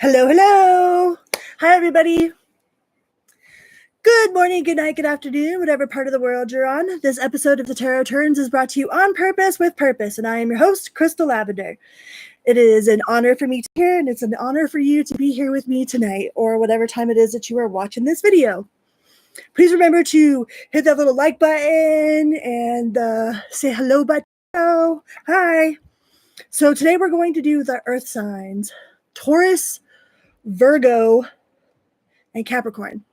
Hello, hello. Hi, everybody. Good morning, good night, good afternoon, whatever part of the world you're on. This episode of the Tarot Turns is brought to you on purpose with purpose, and I am your host, Crystal Lavender. It is an honor for me to be here, and it's an honor for you to be here with me tonight, or whatever time it is that you are watching this video. Please remember to hit that little like button and say hello button. Hi. So today we're going to do the earth signs, Taurus, Virgo, and Capricorn.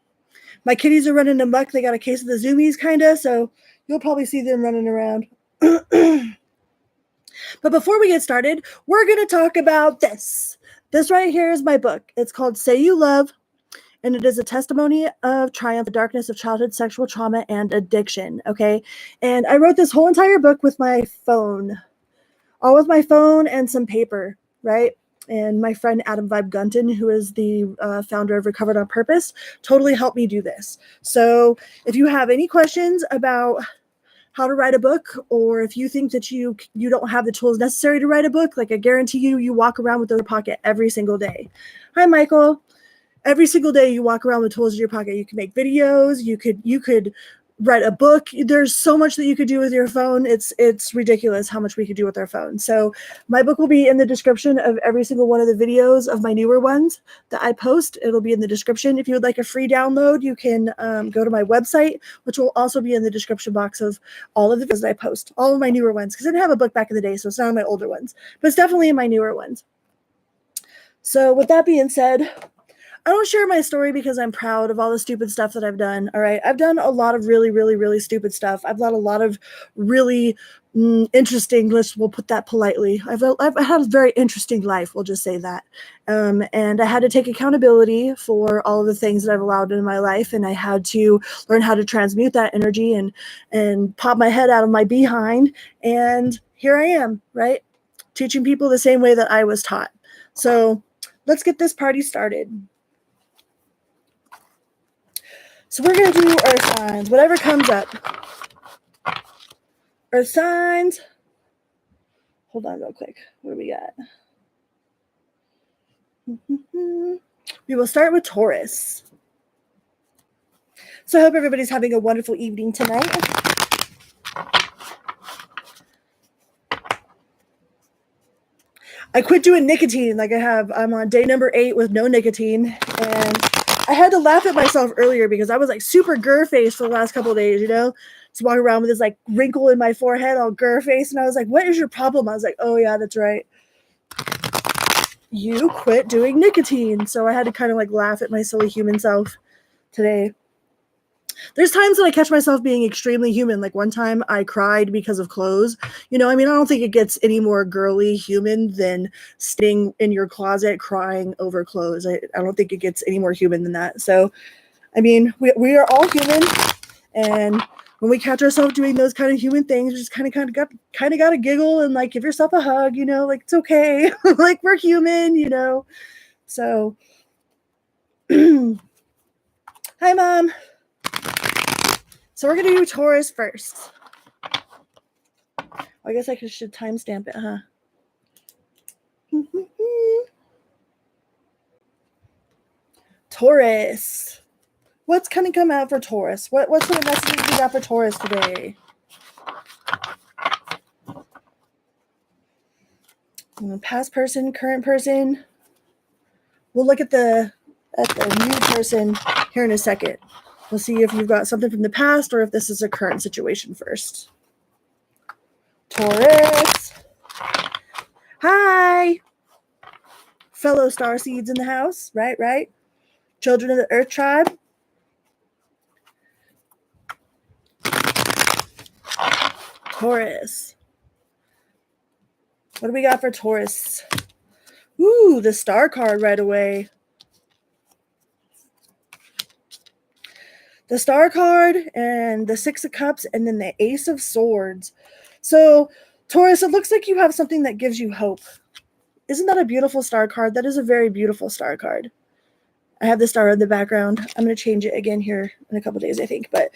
My kitties are running amok. They got a case of the zoomies, kind of, so you'll probably see them running around. But before we get started, we're going to talk about this. This right here is my book. It's called Say You Love, and it is a testimony of triumph, the darkness of childhood sexual trauma and addiction, okay? And I wrote this whole entire book with my phone, all with my phone and some paper, right? And my friend Adam Vibe Gunton, who is the founder of Recovered on Purpose, totally helped me do this. So if you have any questions about how to write a book, or if you think that you don't have the tools necessary to write a book, like I guarantee you walk around with those in your pocket every single day. Hi, Michael. Every single day you walk around with tools in your pocket. You can make videos. You could write a book. There's so much that you could do with your phone. It's ridiculous how much we could do with our phone. So my book will be in the description of every single one of the videos of my newer ones that I post. It'll be in the description. If you would like a free download, you can go to my website, which will also be in the description box of all of the videos that I post, all of my newer ones, because I didn't have a book back in the day, so it's not in my older ones, but it's definitely in my newer ones. So with that being said, I don't share my story because I'm proud of all the stupid stuff that I've done. All right. I've done a lot of really, really, really stupid stuff. I've done a lot of really interesting, we'll put that politely. I've had a very interesting life. We'll just say that. And I had to take accountability for all of the things that I've allowed in my life. And I had to learn how to transmute that energy and pop my head out of my behind. And here I am, right? Teaching people the same way that I was taught. So let's get this party started. So we're going to do earth signs, whatever comes up. Earth signs. Hold on real quick. What do we got? We will start with Taurus. So I hope everybody's having a wonderful evening tonight. I quit doing nicotine. I'm on day number 8 with no nicotine. And I had to laugh at myself earlier because I was like super gur-faced for the last couple of days, you know? Just walking around with this like wrinkle in my forehead, all gur-faced. And I was like, what is your problem? I was like, oh yeah, that's right. You quit doing nicotine. So I had to kind of like laugh at my silly human self today. There's times that I catch myself being extremely human. Like one time I cried because of clothes. You know, I mean, I don't think it gets any more girly human than sitting in your closet crying over clothes. I don't think it gets any more human than that. So, I mean, we are all human. And when we catch ourselves doing those kind of human things, we just kind of got to giggle and like give yourself a hug, you know, like it's okay. Like we're human, you know. So, hi, Mom. So we're going to do Taurus first. I guess I should timestamp it, huh? Taurus. What's going to come out for Taurus? What sort of messages we got for Taurus today? Past person, current person. We'll look at the new person here in a second. We'll see if you've got something from the past or if this is a current situation first. Taurus. Hi. Fellow star seeds in the house. Right. Children of the Earth tribe. Taurus. What do we got for Taurus? Ooh, the star card right away. The star card and the 6 of cups and then the ace of swords. So Taurus, it looks like you have something that gives you hope. Isn't that a beautiful star card? That is a very beautiful star card. I have the star in the background. I'm going to change it again here in a couple days, I think. But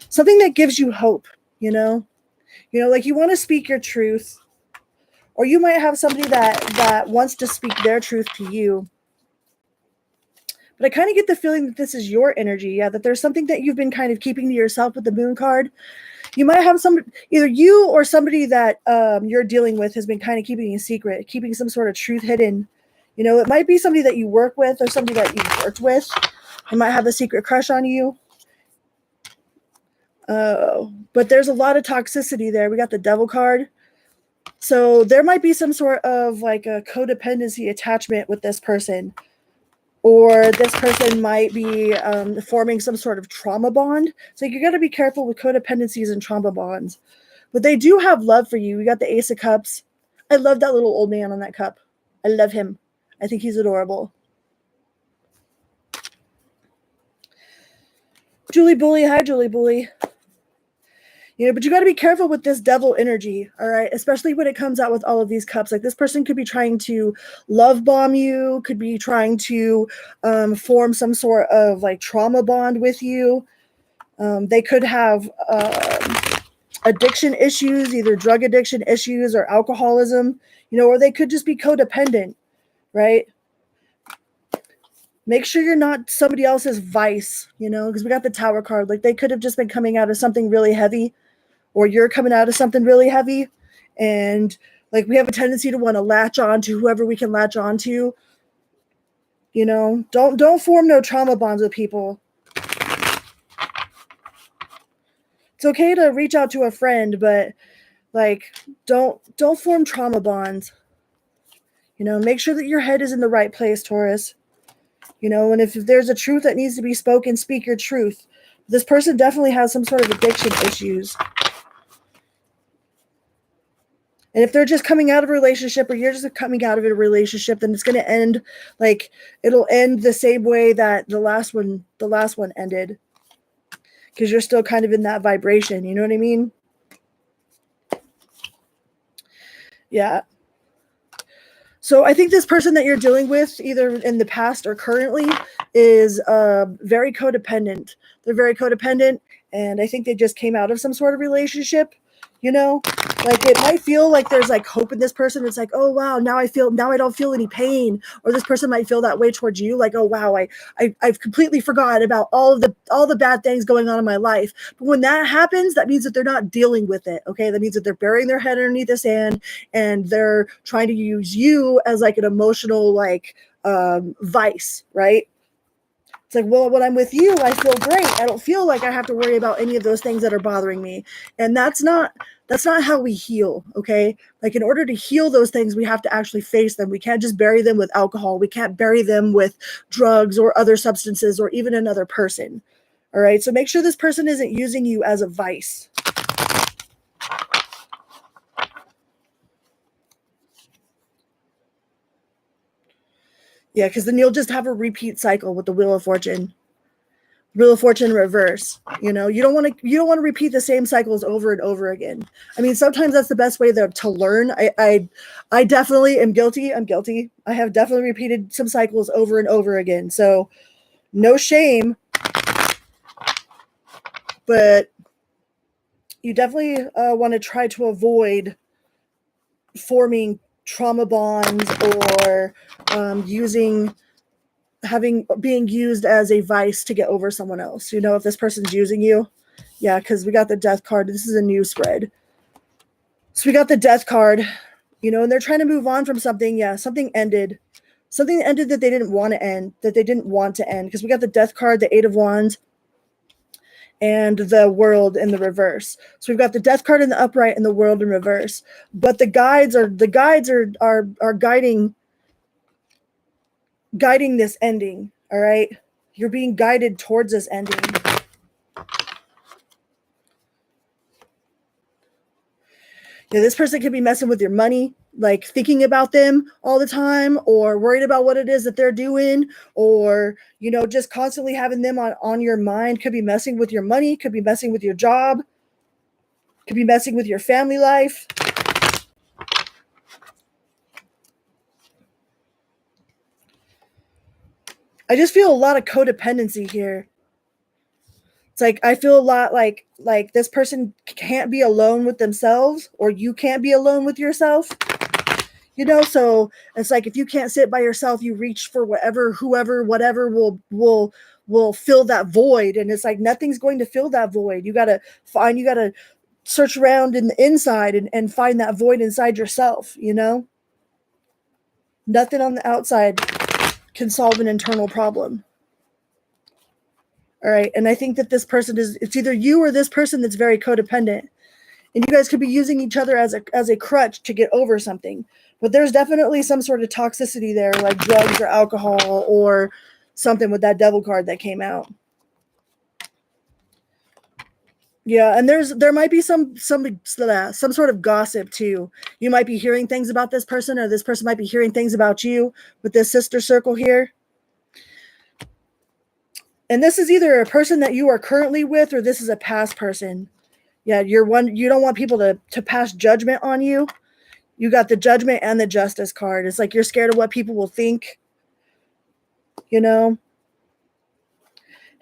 something that gives you hope, you know? You know, like you want to speak your truth. Or you might have somebody that wants to speak their truth to you. But I kind of get the feeling that this is your energy. Yeah, that there's something that you've been kind of keeping to yourself with the moon card. You might have either you or somebody that you're dealing with has been kind of keeping a secret, keeping some sort of truth hidden. You know, it might be somebody that you work with or somebody that you've worked with. They might have a secret crush on you. But there's a lot of toxicity there. We got the Devil card. So there might be some sort of like a codependency attachment with this person. Or this person might be forming some sort of trauma bond. So you got to be careful with codependencies and trauma bonds. But they do have love for you. We got the Ace of Cups. I love that little old man on that cup. I love him. I think he's adorable. Julie Bully. Hi, Julie Bully. You know, but you got to be careful with this devil energy, all right? Especially when it comes out with all of these cups. Like this person could be trying to love bomb you, could be trying to form some sort of like trauma bond with you. They could have addiction issues, either drug addiction issues or alcoholism, you know, or they could just be codependent, right? Make sure you're not somebody else's vice, you know, because we got the Tower card. Like they could have just been coming out of something really heavy. Or you're coming out of something really heavy, and like we have a tendency to want to latch on to whoever we can latch on to. You know, don't form no trauma bonds with people. It's okay to reach out to a friend, but like don't form trauma bonds. You know, make sure that your head is in the right place, Taurus. You know, and if there's a truth that needs to be spoken, speak your truth. This person definitely has some sort of addiction issues. And if they're just coming out of a relationship or you're just coming out of a relationship, then it's going to end like it'll end the same way that the last one ended. Because you're still kind of in that vibration. You know what I mean? Yeah. So I think this person that you're dealing with, either in the past or currently, is very codependent. They're very codependent. And I think they just came out of some sort of relationship. You know, like it might feel like there's like hope in this person. It's like, oh wow, now I don't feel any pain. Or this person might feel that way towards you, like, oh wow, I've completely forgot about all the bad things going on in my life. But when that happens, that means that they're not dealing with it. Okay, that means that they're burying their head underneath the sand and they're trying to use you as like an emotional like vice, right? It's like, well, when I'm with you, I feel great. I don't feel like I have to worry about any of those things that are bothering me. And that's not how we heal, okay? Like in order to heal those things, we have to actually face them. We can't just bury them with alcohol. We can't bury them with drugs or other substances or even another person. All right? So make sure this person isn't using you as a vice. Yeah, because then you'll just have a repeat cycle with the Wheel of Fortune. Wheel of Fortune reverse. You know, you don't want to repeat the same cycles over and over again. I mean, sometimes that's the best way to learn. I definitely am guilty. I'm guilty. I have definitely repeated some cycles over and over again. So no shame. But you definitely want to try to avoid forming trauma bonds or being used as a vice to get over someone else. You know, if this person's using you. Yeah, because we got the Death card. This is a new spread. So we got the Death card, you know, and they're trying to move on from something. Yeah, something ended. Something ended that they didn't want to end, because we got the Death card, the Eight of Wands, and the World in the reverse. So we've got the Death card in the upright and the World in reverse. But the guides are guiding this ending. All right, you're being guided towards this ending. Yeah, this person could be messing with your money, like thinking about them all the time, or worried about what it is that they're doing, or, you know, just constantly having them on your mind. Could be messing with your money, could be messing with your job, could be messing with your family life. I just feel a lot of codependency here. It's like I feel a lot like this person can't be alone with themselves, or you can't be alone with yourself. You know, so it's like if you can't sit by yourself, you reach for whatever, whoever, whatever will fill that void. And it's like nothing's going to fill that void. You gotta search around in the inside and find that void inside yourself, you know? Nothing on the outside can solve an internal problem. All right. And I think that this person it's either you or this person that's very codependent. And you guys could be using each other as a crutch to get over something. But there's definitely some sort of toxicity there, like drugs or alcohol or something with that devil card that came out. Yeah, and there might be some sort of gossip too. You might be hearing things about this person, or this person might be hearing things about you with this sister circle here. And this is either a person that you are currently with, or this is a past person. Yeah, you don't want people to pass judgment on you. You got the Judgment and the Justice card. It's like you're scared of what people will think. You know?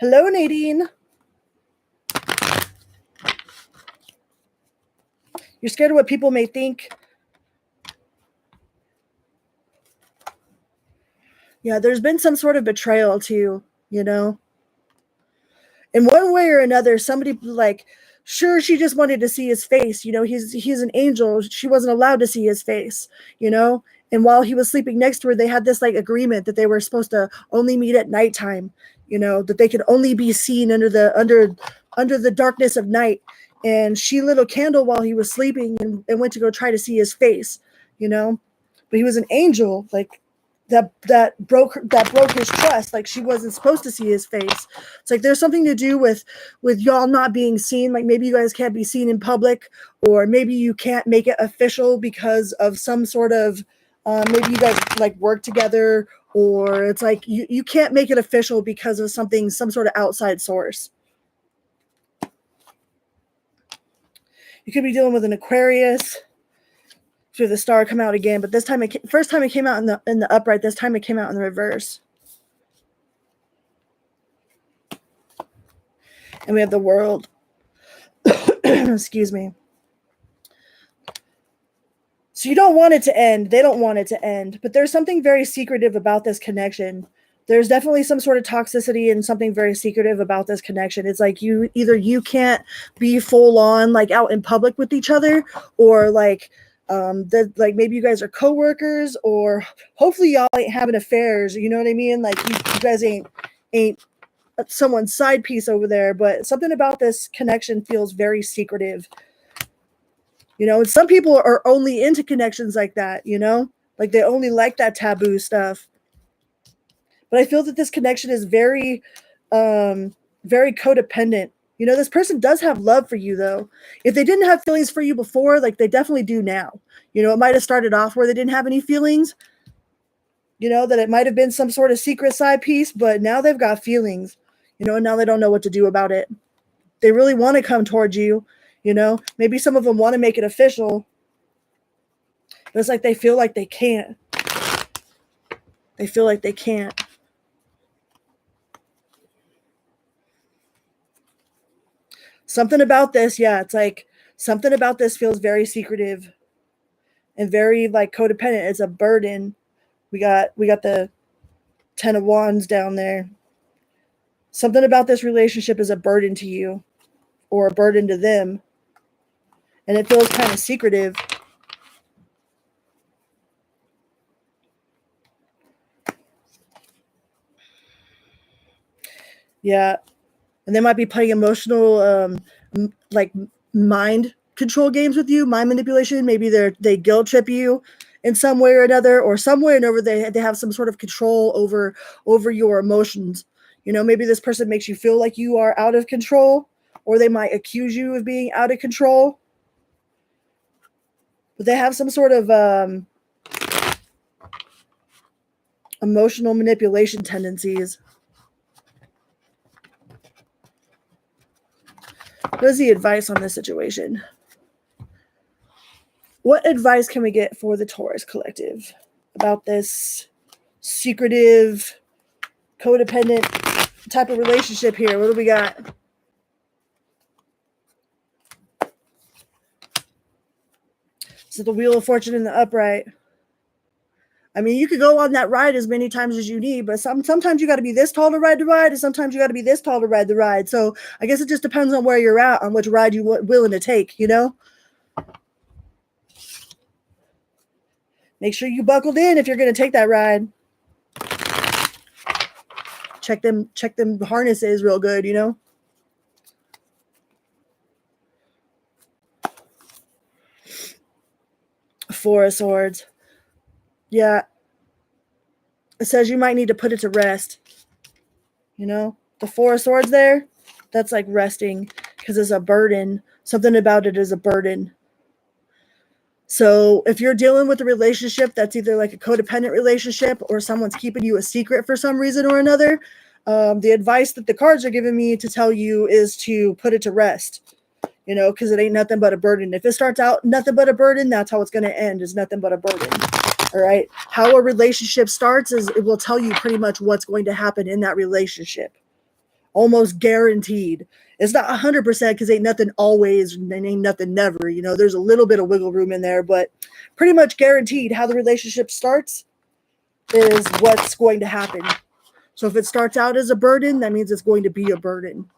Hello, Nadine. You're scared of what people may think. Yeah, there's been some sort of betrayal too, you know? In one way or another, somebody like, sure, she just wanted to see his face. You know, he's an angel. She wasn't allowed to see his face, you know? And while he was sleeping next to her, they had this like agreement that they were supposed to only meet at nighttime, you know, that they could only be seen under the darkness of night. And she lit a candle while he was sleeping and went to go try to see his face, you know? But he was an angel, like that broke his trust. Like she wasn't supposed to see his face. It's like there's something to do with y'all not being seen. Like maybe you guys can't be seen in public, or maybe you can't make it official because of some sort of maybe you guys like work together, or it's like you can't make it official because of some sort of outside source. You could be dealing with an Aquarius. Through the star come out again, but this time first time it came out in the upright. This time it came out in the reverse. And we have the World. Excuse me. So you don't want it to end. They don't want it to end, but there's something very secretive about this connection. There's definitely some sort of toxicity and something very secretive about this connection. It's like you can't be full on like out in public with each other, or like like maybe you guys are co-workers, or hopefully y'all ain't having affairs, you know what I mean? Like you guys ain't someone's side piece over there, but something about this connection feels very secretive, you know? And some people are only into connections like that, you know, like they only like that taboo stuff. But I feel that this connection is very very codependent. You know, this person does have love for you, though. If they didn't have feelings for you before, like they definitely do now. You know, it might have started off where they didn't have any feelings, you know, that it might have been some sort of secret side piece, but now they've got feelings, you know, and now they don't know what to do about it. They really want to come towards you, you know. Maybe some of them want to make it official, but it's like they feel like they can't. They feel like they can't. Something about this, yeah, it's like something about this feels very secretive and very like codependent. It's a burden. We got the 10 of Wands down there. Something about this relationship is a burden to you, or a burden to them. And it feels kind of secretive. Yeah. And they might be playing emotional like mind control games with you, mind manipulation. Maybe they guilt trip you in some way or another, or some way or another they have some sort of control over your emotions. You know, maybe this person makes you feel like you are out of control, or they might accuse you of being out of control. But they have some sort of emotional manipulation tendencies. What is the advice on this situation? What advice can we get for the Taurus collective about this secretive, codependent type of relationship here? What do we got? So the Wheel of Fortune in the upright. I mean, you could go on that ride as many times as you need, but sometimes you got to be this tall to ride the ride, and sometimes you got to be this tall to ride the ride. So I guess it just depends on where you're at, on which ride you're willing to take, you know? Make sure you buckled in if you're going to take that ride. Check them harnesses real good, you know? Four of Swords. Yeah. It says you might need to put it to rest. You know? The Four of Swords there, that's like resting because it's a burden. Something about it is a burden. So if you're dealing with a relationship that's either like a codependent relationship or someone's keeping you a secret for some reason or another, the advice that the cards are giving me to tell you is to put it to rest, you know, because it ain't nothing but a burden. If it starts out nothing but a burden, that's how it's going to end, is nothing but a burden. All right. How a relationship starts is it will tell you pretty much what's going to happen in that relationship. Almost guaranteed. It's not 100% because ain't nothing always and ain't nothing never. You know, there's a little bit of wiggle room in there, but pretty much guaranteed how the relationship starts is what's going to happen. So if it starts out as a burden, that means it's going to be a burden.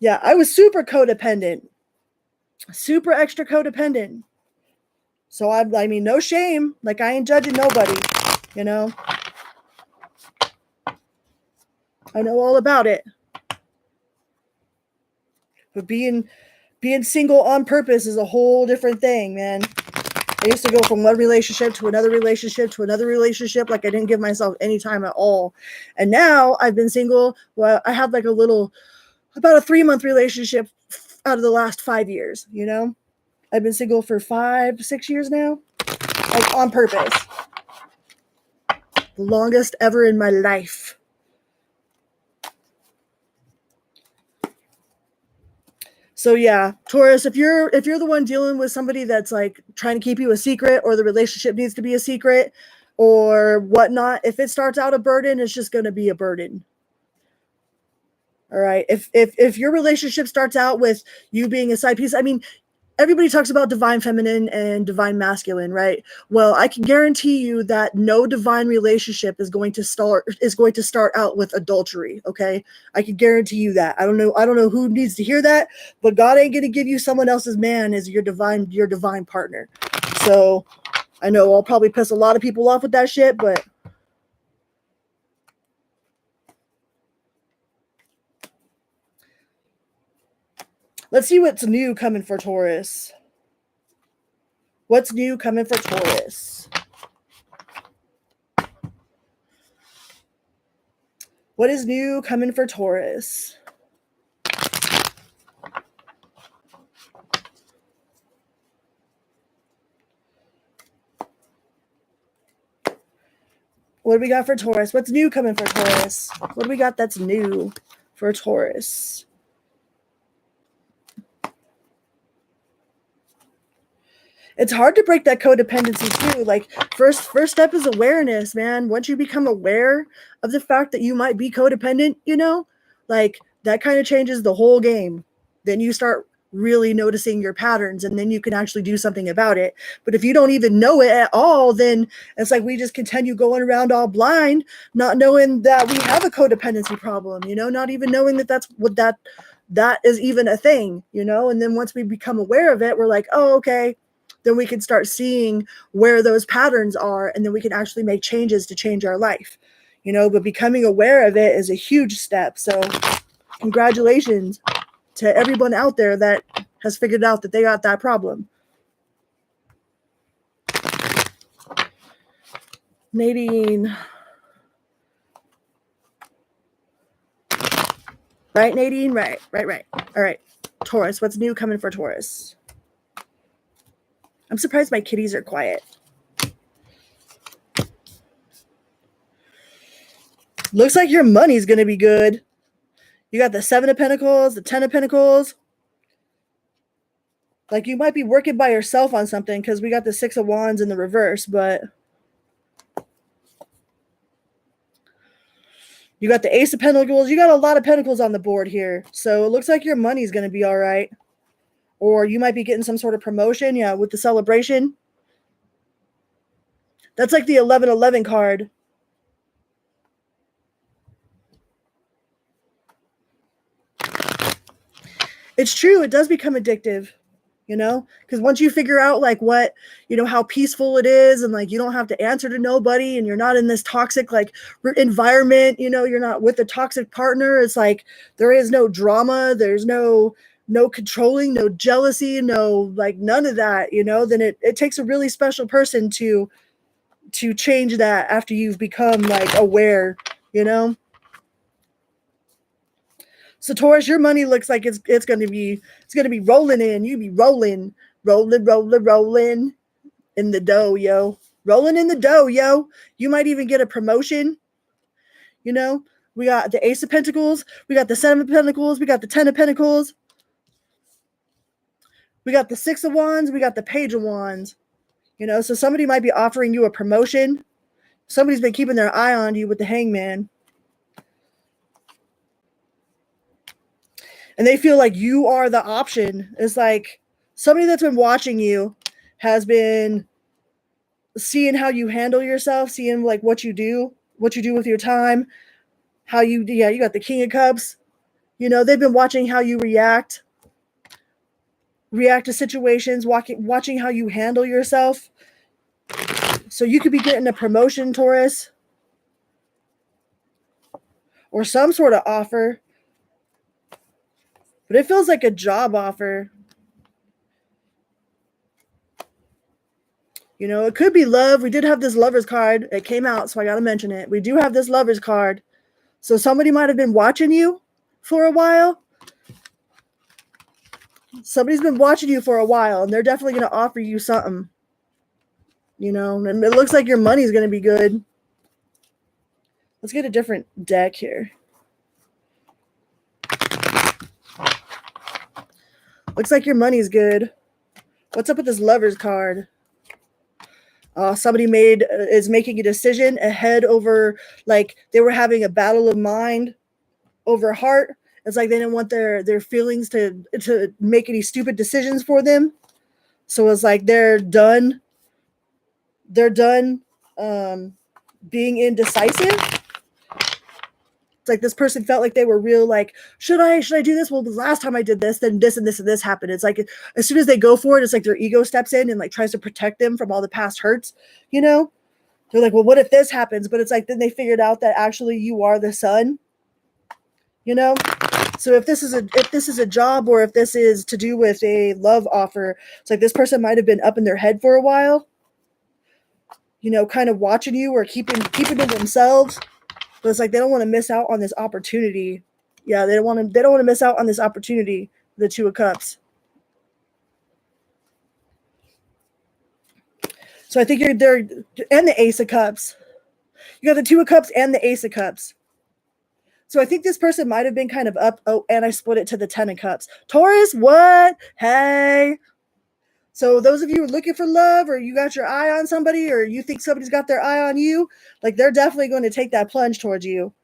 Yeah, I was super codependent. Super extra codependent. So I mean, no shame. Like, I ain't judging nobody, you know. I know all about it. But being single on purpose is a whole different thing, man. I used to go from one relationship to another relationship to another relationship. Like, I didn't give myself any time at all. And now I've been single. Well, I have like about a 3-month relationship out of the last 5 years, you know. I've been single for 5-6 years now. Like, on purpose. The longest ever in my life. So yeah, Taurus, if you're the one dealing with somebody that's like trying to keep you a secret, or the relationship needs to be a secret or whatnot, if it starts out a burden, it's just going to be a burden. All right. If your relationship starts out with you being a side piece, I mean, everybody talks about divine feminine and divine masculine, right? Well, I can guarantee you that no divine relationship is going to start out with adultery. Okay, I can guarantee you that. I don't know who needs to hear that, but God ain't going to give you someone else's man as your divine partner. So I know I'll probably piss a lot of people off with that shit, but let's see what's new coming for Taurus. What's new coming for Taurus? What is new coming for Taurus? What do we got for Taurus? What's new coming for Taurus? What do we got that's new for Taurus? It's hard to break that codependency too. Like, first step is awareness, man. Once you become aware of the fact that you might be codependent, you know, like, that kind of changes the whole game. Then you start really noticing your patterns, and then you can actually do something about it. But if you don't even know it at all, then it's like we just continue going around all blind, not knowing that we have a codependency problem, you know, not even knowing that that's what that is even a thing, you know. And then once we become aware of it, we're like, oh, okay. Then we can start seeing where those patterns are, and then we can actually make changes to change our life, you know. But becoming aware of it is a huge step. So congratulations to everyone out there that has figured out that they got that problem. Nadine. Right, Nadine? Right. All right. Taurus, what's new coming for Taurus? I'm surprised my kitties are quiet. Looks like your money's going to be good. You got the 7 of Pentacles, the 10 of Pentacles. Like, you might be working by yourself on something because we got the 6 of Wands in the reverse, but you got the Ace of Pentacles. You got a lot of Pentacles on the board here. So it looks like your money's going to be all right. or you might be getting some sort of promotion, yeah, with the celebration. That's like the 1111 card. It's true. It does become addictive, because once you figure out like what, how peaceful it is, and like you don't have to answer to nobody, and you're not in this toxic like environment, you're not with a toxic partner. It's like there is no drama. There's no controlling, no jealousy, no like none of that, then it takes a really special person to change that after you've become like aware, So Taurus, your money looks like it's gonna be rolling in. You be rolling in the dough, yo. Rolling in the dough, yo. You might even get a promotion. We got the Ace of Pentacles, we got the Seven of Pentacles, we got the Ten of Pentacles, we got the Six of Wands, we got the Page of Wands. So somebody might be offering you a promotion. Somebody's been keeping their eye on you with the Hangman. And they feel like you are the option. It's like somebody that's been watching you has been seeing how you handle yourself, seeing like what you do with your time, how you got the King of Cups. They've been watching how you react to situations, watching how you handle yourself. So you could be getting a promotion, Taurus, or some sort of offer. But it feels like a job offer. It could be love. We did have this Lover's card. It came out, so I got to mention it. We do have this Lover's card. So somebody might have been watching you for a while. Somebody's been watching you for a while, and they're definitely going to offer you something. And it looks like your money's going to be good. Let's get a different deck here. Looks like your money's good. What's up with this Lover's card? Somebody is making a decision ahead over, like they were having a battle of mind over heart. It's like they didn't want their feelings to make any stupid decisions for them. So it's like they're done. They're done being indecisive. It's like this person felt like they were real, like, should I do this? Well, the last time I did this, then this and this and this happened. It's like as soon as they go for it, it's like their ego steps in and like tries to protect them from all the past hurts, They're like, well, what if this happens? But it's like then they figured out that actually you are the sun, So if this is a job, or if this is to do with a love offer, it's like this person might have been up in their head for a while, kind of watching you or keeping to themselves. But it's like they don't want to miss out on this opportunity. Yeah, they don't want to miss out on this opportunity. The Two of Cups. So I think you're there, and the Ace of Cups. You got the Two of Cups and the Ace of Cups. So I think this person might have been kind of up. Oh, and I split it to the Ten of Cups. Taurus, what? Hey. So those of you who are looking for love, or you got your eye on somebody, or you think somebody's got their eye on you, like they're definitely going to take that plunge towards you.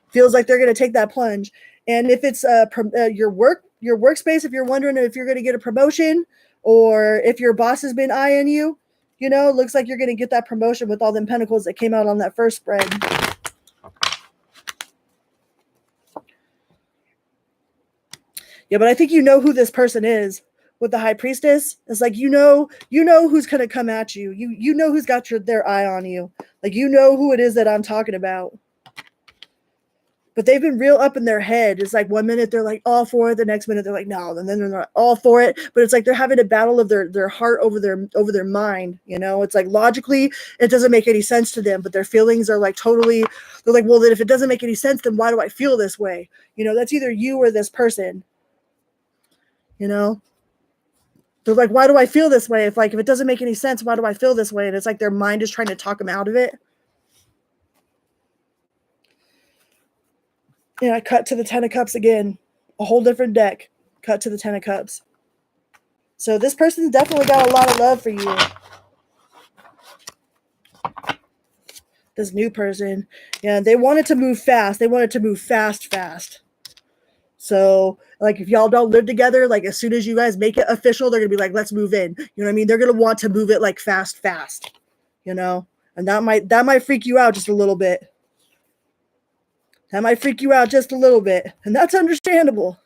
Feels like they're going to take that plunge. And if it's your workspace, if you're wondering if you're going to get a promotion, or if your boss has been eyeing you, it looks like you're going to get that promotion with all them pentacles that came out on that first spread. Yeah, but I think who this person is. With the High Priestess, it's like you know who's gonna come at you. You know who's got their eye on you. Like who it is that I'm talking about. But they've been real up in their head. It's like one minute they're like all for it, the next minute they're like no, and then they're not all for it. But it's like they're having a battle of their heart over their mind. It's like logically it doesn't make any sense to them, but their feelings are like totally. They're like, well, then if it doesn't make any sense, then why do I feel this way? That's either you or this person. They're like, why do I feel this way? If it doesn't make any sense, why do I feel this way? And it's like their mind is trying to talk them out of it. And I cut to the Ten of Cups again. A whole different deck. Cut to the Ten of Cups. So this person's definitely got a lot of love for you. This new person. Yeah, they wanted to move fast. They wanted to move fast. So, like, if y'all don't live together, like, as soon as you guys make it official, they're going to be like, let's move in. You know what I mean? They're going to want to move it, like, fast, you know? And that might freak you out just a little bit. That might freak you out just a little bit. And that's understandable.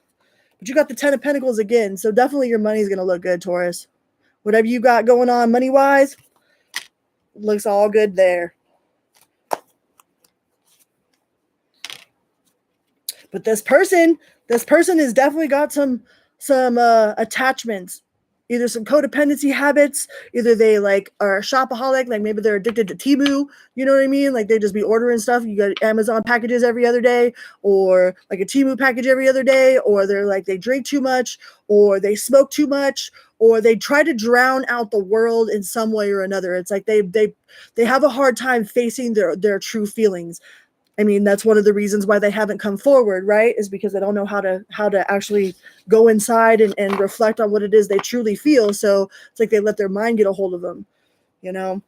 But you got the 10 of Pentacles again. So definitely your money's going to look good, Taurus. Whatever you got going on money-wise, looks all good there. But this person has definitely got some attachments, either some codependency habits, either they like are a shopaholic, like maybe they're addicted to Temu, you know what I mean? Like they just be ordering stuff. You got Amazon packages every other day, or like a Temu package every other day, or they're like they drink too much, or they smoke too much, or they try to drown out the world in some way or another. It's like they have a hard time facing their true feelings. I mean, that's one of the reasons why they haven't come forward, right? Is because they don't know how to actually go inside and reflect on what it is they truly feel. So it's like they let their mind get a hold of them, you know?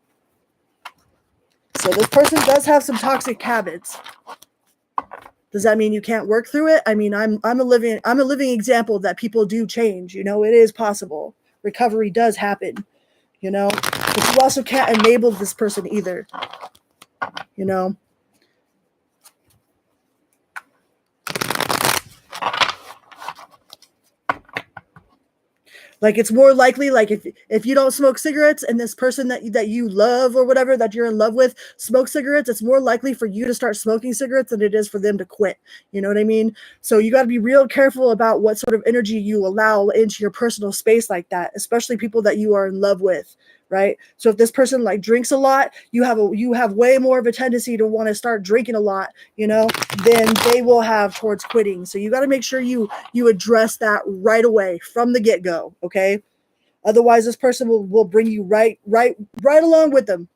So this person does have some toxic habits. Does that mean you can't work through it? I mean, I'm a living example that people do change, you know, it is possible. Recovery does happen, you know, but you also can't enable this person either, you know? Like it's more likely, like if you don't smoke cigarettes and this person that you love or whatever that you're in love with smokes cigarettes, it's more likely for you to start smoking cigarettes than it is for them to quit. You know what I mean? So you got to be real careful about what sort of energy you allow into your personal space like that, especially people that you are in love with. Right. So if this person like drinks a lot, you have way more of a tendency to want to start drinking a lot, you know, than they will have towards quitting. So you got to make sure you address that right away from the get-go. Okay. Otherwise this person will bring you right along with them.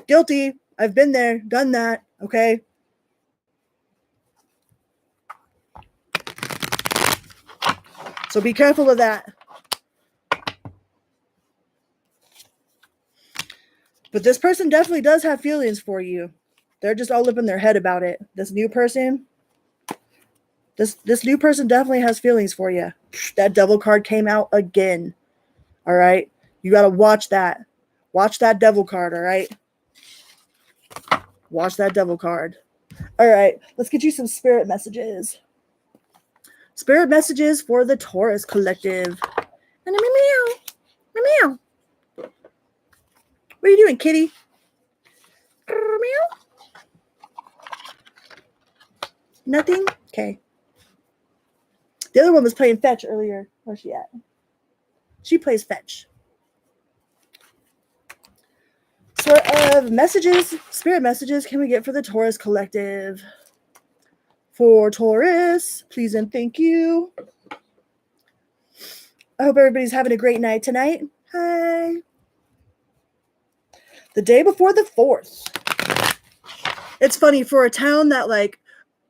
Guilty. I've been there, done that. Okay. So be careful of that. But this person definitely does have feelings for you. They're just all up in their head about it. This new person definitely has feelings for you. That devil card came out again. All right. You got to watch that. Watch that devil card. All right. Watch that devil card. All right. Let's get you some spirit messages. Spirit messages for the Taurus collective. Meow. Meow. What are you doing, kitty? Meow. Nothing? Okay. The other one was playing fetch earlier. Where's she at? She plays fetch. So spirit messages can we get for the Taurus collective? For Taurus, please and thank you. I hope everybody's having a great night tonight. Hi. The day before the 4th. It's funny, for a town that like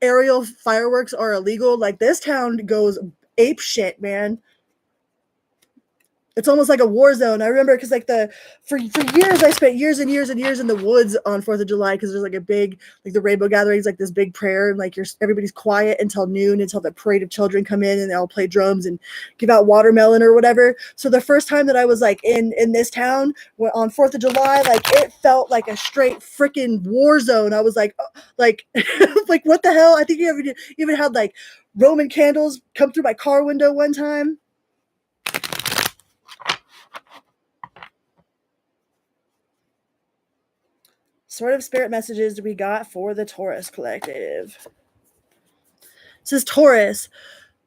aerial fireworks are illegal, like this town goes ape shit, man. It's almost like a war zone. I remember because like for years I spent years and years and years in the woods on 4th of July because there's like a big, like the rainbow gatherings, like this big prayer, and like everybody's quiet until noon, until the parade of children come in and they all play drums and give out watermelon or whatever. So the first time that I was like in this town on 4th of July, like it felt like a straight freaking war zone. I was like like what the hell? I think you even had like Roman candles come through my car window one time. Sort of spirit messages do we got for the Taurus collective? It says, Taurus,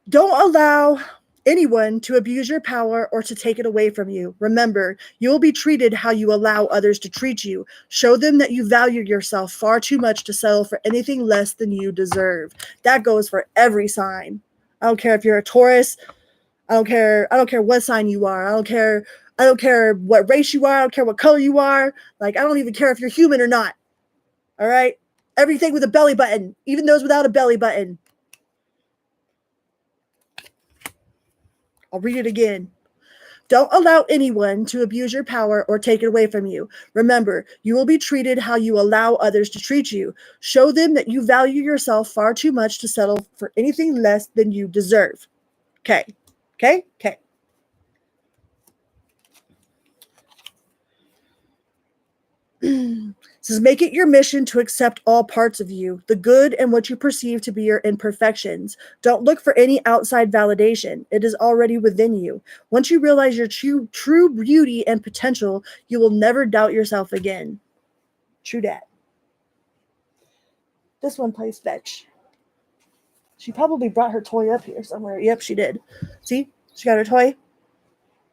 don't allow anyone to abuse your power or to take it away from you. Remember, you will be treated how you allow others to treat you. Show them that you value yourself far too much to settle for anything less than you deserve. That goes for every sign. I don't care if you're a Taurus. I don't care what sign you are. I don't care what race you are. I don't care what color you are. Like, I don't even care if you're human or not. All right? Everything with a belly button, even those without a belly button. I'll read it again. Don't allow anyone to abuse your power or take it away from you. Remember, you will be treated how you allow others to treat you. Show them that you value yourself far too much to settle for anything less than you deserve. Okay. Okay? Okay. Says, make it your mission to accept all parts of you, the good and what you perceive to be your imperfections. Don't look for any outside validation. It is already within you. Once you realize your true beauty and potential, you will never doubt yourself again. True dat. This one plays fetch. She probably brought her toy up here somewhere. Yep, she did. See? She got her toy.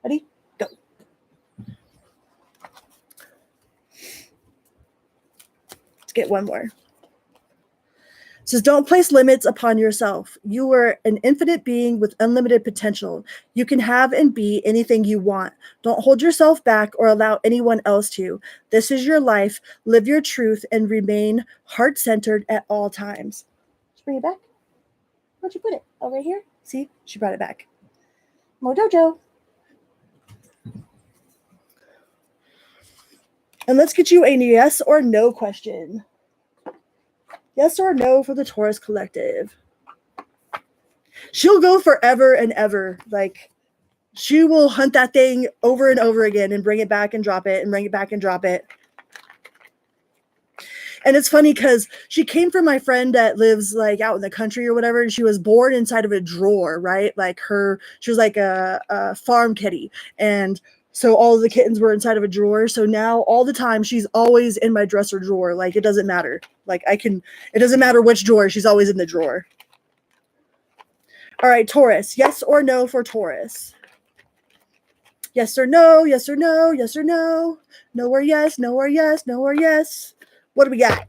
Ready? Go. Let's get one more. It says, don't place limits upon yourself. You are an infinite being with unlimited potential. You can have and be anything you want. Don't hold yourself back or allow anyone else to. This is your life. Live your truth and remain heart-centered at all times. Just bring it back. Where'd you put it? Oh, right here? See? She brought it back. Mojojo. And let's get you a yes or no question. Yes or no for the Taurus collective. She'll go forever and ever. Like, she will hunt that thing over and over again and bring it back and drop it and bring it back and drop it. And it's funny because she came from my friend that lives like out in the country or whatever, and she was born inside of a drawer, right? Like she was like a farm kitty. And so all of the kittens were inside of a drawer. So now all the time she's always in my dresser drawer. Like, it doesn't matter. Like, it doesn't matter which drawer. She's always in the drawer. All right, Taurus. Yes or no for Taurus? Yes or no, yes or no, yes or no. No or yes, no or yes, no or yes. What do we got?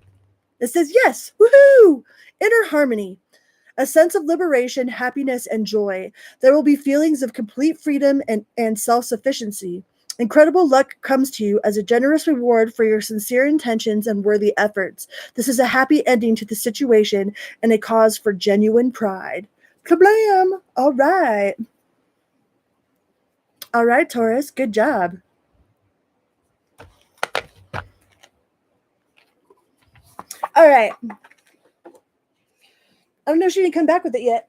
It says yes. Woohoo! Inner harmony. A sense of liberation, happiness, and joy. There will be feelings of complete freedom and self-sufficiency. Incredible luck comes to you as a generous reward for your sincere intentions and worthy efforts. This is a happy ending to the situation and a cause for genuine pride. Kablam! All right. All right, Taurus. Good job. All right. I don't know if she didn't come back with it yet.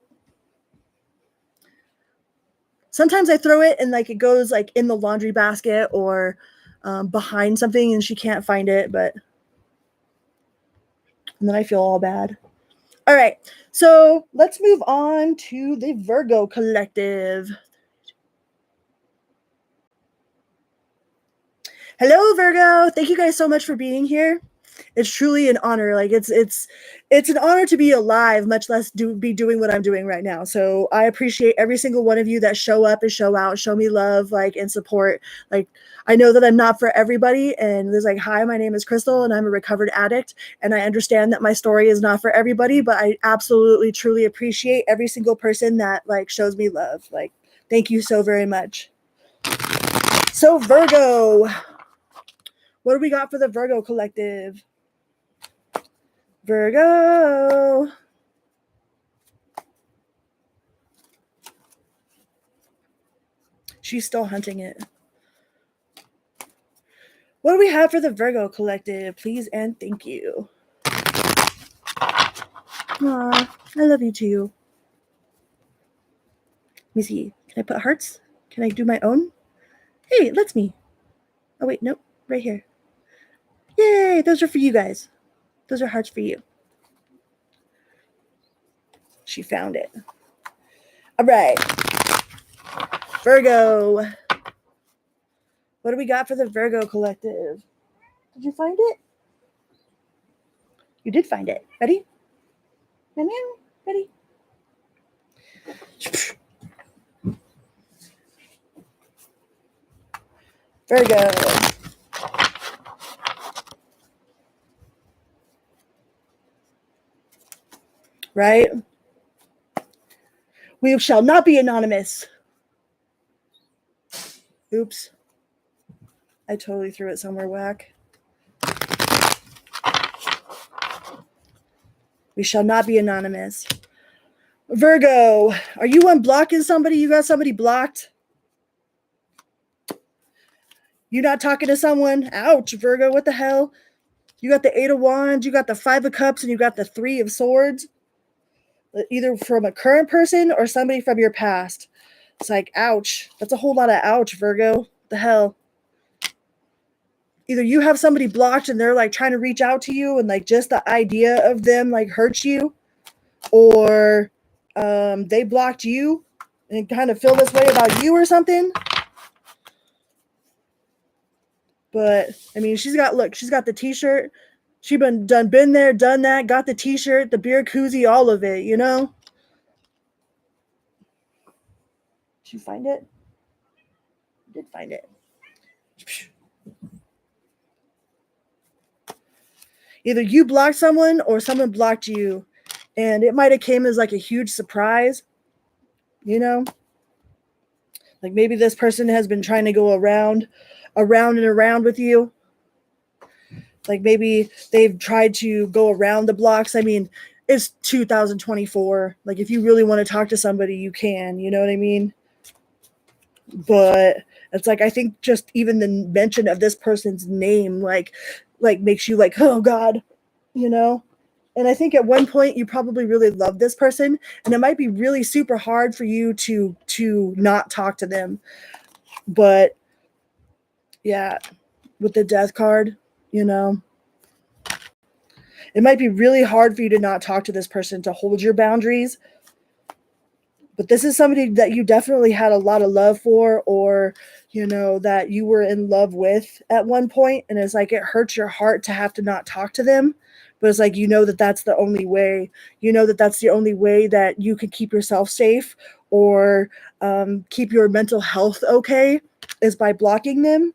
Sometimes I throw it and like it goes like in the laundry basket or behind something and she can't find it, and then I feel all bad. All right, so let's move on to the Virgo collective. Hello, Virgo. Thank you guys so much for being here. It's truly an honor. Like it's an honor to be alive, much less be doing what I'm doing right now. So I appreciate every single one of you that show up and show out, show me love, like, and support. Like, I know that I'm not for everybody, and there's like, hi, my name is Crystal and I'm a recovered addict, and I understand that my story is not for everybody, but I absolutely truly appreciate every single person that like shows me love. Like, thank you so very much. So Virgo, what do we got for the Virgo collective? Virgo. She's still hunting it. What do we have for the Virgo collective? Please and thank you. Aw, I love you too. Let me see. Can I put hearts? Can I do my own? Hey, it lets me. Oh, wait, nope. Right here. Yay, those are for you guys. Those are hearts for you. She found it. All right. Virgo. What do we got for the Virgo collective? Did you find it? You did find it. Ready? Meow, meow. Ready? Virgo. Right? We shall not be anonymous. Oops. I totally threw it somewhere whack. We shall not be anonymous. Virgo, are you unblocking somebody? You got somebody blocked? You not talking to someone? Ouch, Virgo, what the hell? You got the 8 of Wands, you got the 5 of Cups, and you got the 3 of Swords. Either from a current person or somebody from your past. It's like, ouch. That's a whole lot of ouch, Virgo. What the hell? Either you have somebody blocked and they're like trying to reach out to you and like just the idea of them like hurts you, or they blocked you and kind of feel this way about you or something. But I mean, she's got the t-shirt. She been there, done that, got the t-shirt, the beer koozie, all of it, you know? Did you find it? I did find it. Either you blocked someone or someone blocked you. And it might have came as like a huge surprise, you know? Like maybe this person has been trying to go around and around with you. Like maybe they've tried to go around the blocks. I mean, it's 2024. Like if you really want to talk to somebody, you can, you know what I mean? But it's like, I think just even the mention of this person's name, like makes you like, oh God, you know? And I think at one point you probably really love this person, and it might be really super hard for you to not talk to them. But yeah, with the Death card, you know, it might be really hard for you to not talk to this person, to hold your boundaries. But this is somebody that you definitely had a lot of love for, or, you know, that you were in love with at one point. And it's like, it hurts your heart to have to not talk to them. But it's like, you know, that that's the only way, you know, that that's the only way that you can keep yourself safe, or keep your mental health okay, is by blocking them,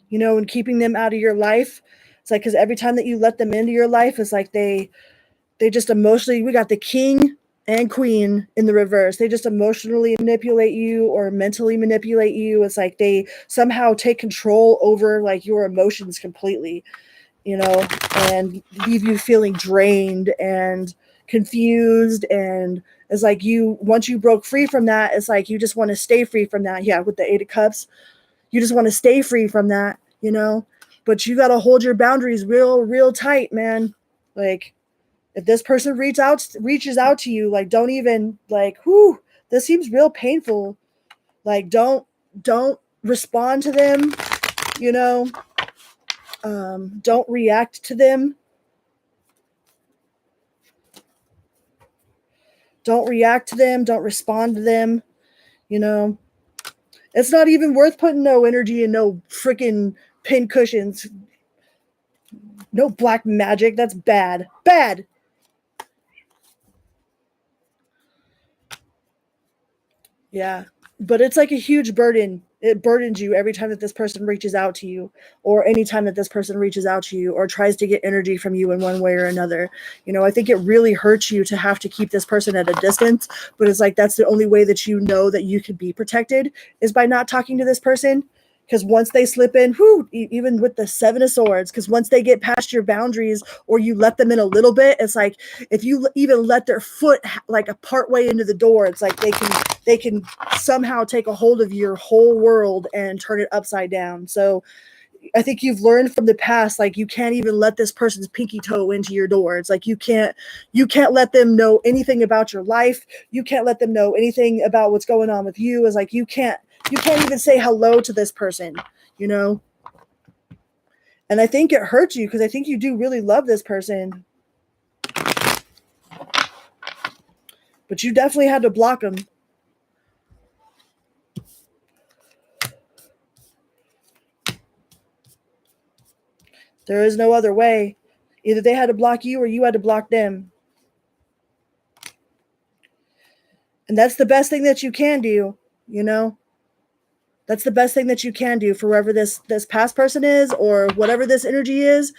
you know, and keeping them out of your life. It's like, because every time that you let them into your life, it's like they just emotionally, we got the king and queen in the reverse. They just emotionally manipulate you or mentally manipulate you. It's like they somehow take control over like your emotions completely, you know, and leave you feeling drained and confused. And it's like, once you broke free from that, it's like you just want to stay free from that. Yeah, with the 8 of Cups, you just want to stay free from that, you know, but you got to hold your boundaries real tight, man. Like, if this person reaches out to you, like, don't even like, whoo, this seems real painful. Like, don't respond to them, you know. Don't react to them. Don't react to them. Don't respond to them. You know, it's not even worth putting no energy and no freaking pin cushions. No black magic. That's bad. Bad. Yeah. But it's like a huge burden. It burdens you every time that this person reaches out to you, or anytime that this person reaches out to you or tries to get energy from you in one way or another. You know, I think it really hurts you to have to keep this person at a distance, but it's like, that's the only way that you know that you can be protected, is by not talking to this person. Because once they slip in, even with the 7 of Swords, because once they get past your boundaries, or you let them in a little bit, it's like, if you even let their foot like a part way into the door, it's like they can somehow take a hold of your whole world and turn it upside down. So I think you've learned from the past, like, you can't even let this person's pinky toe into your door. It's like, you can't let them know anything about your life. You can't let them know anything about what's going on with you. It's like, you can't even say hello to this person, you know? And I think it hurts you, because I think you do really love this person. But you definitely had to block them. There is no other way. Either they had to block you or you had to block them. And that's the best thing that you can do, you know? That's the best thing that you can do for whoever this past person is, or whatever this energy is.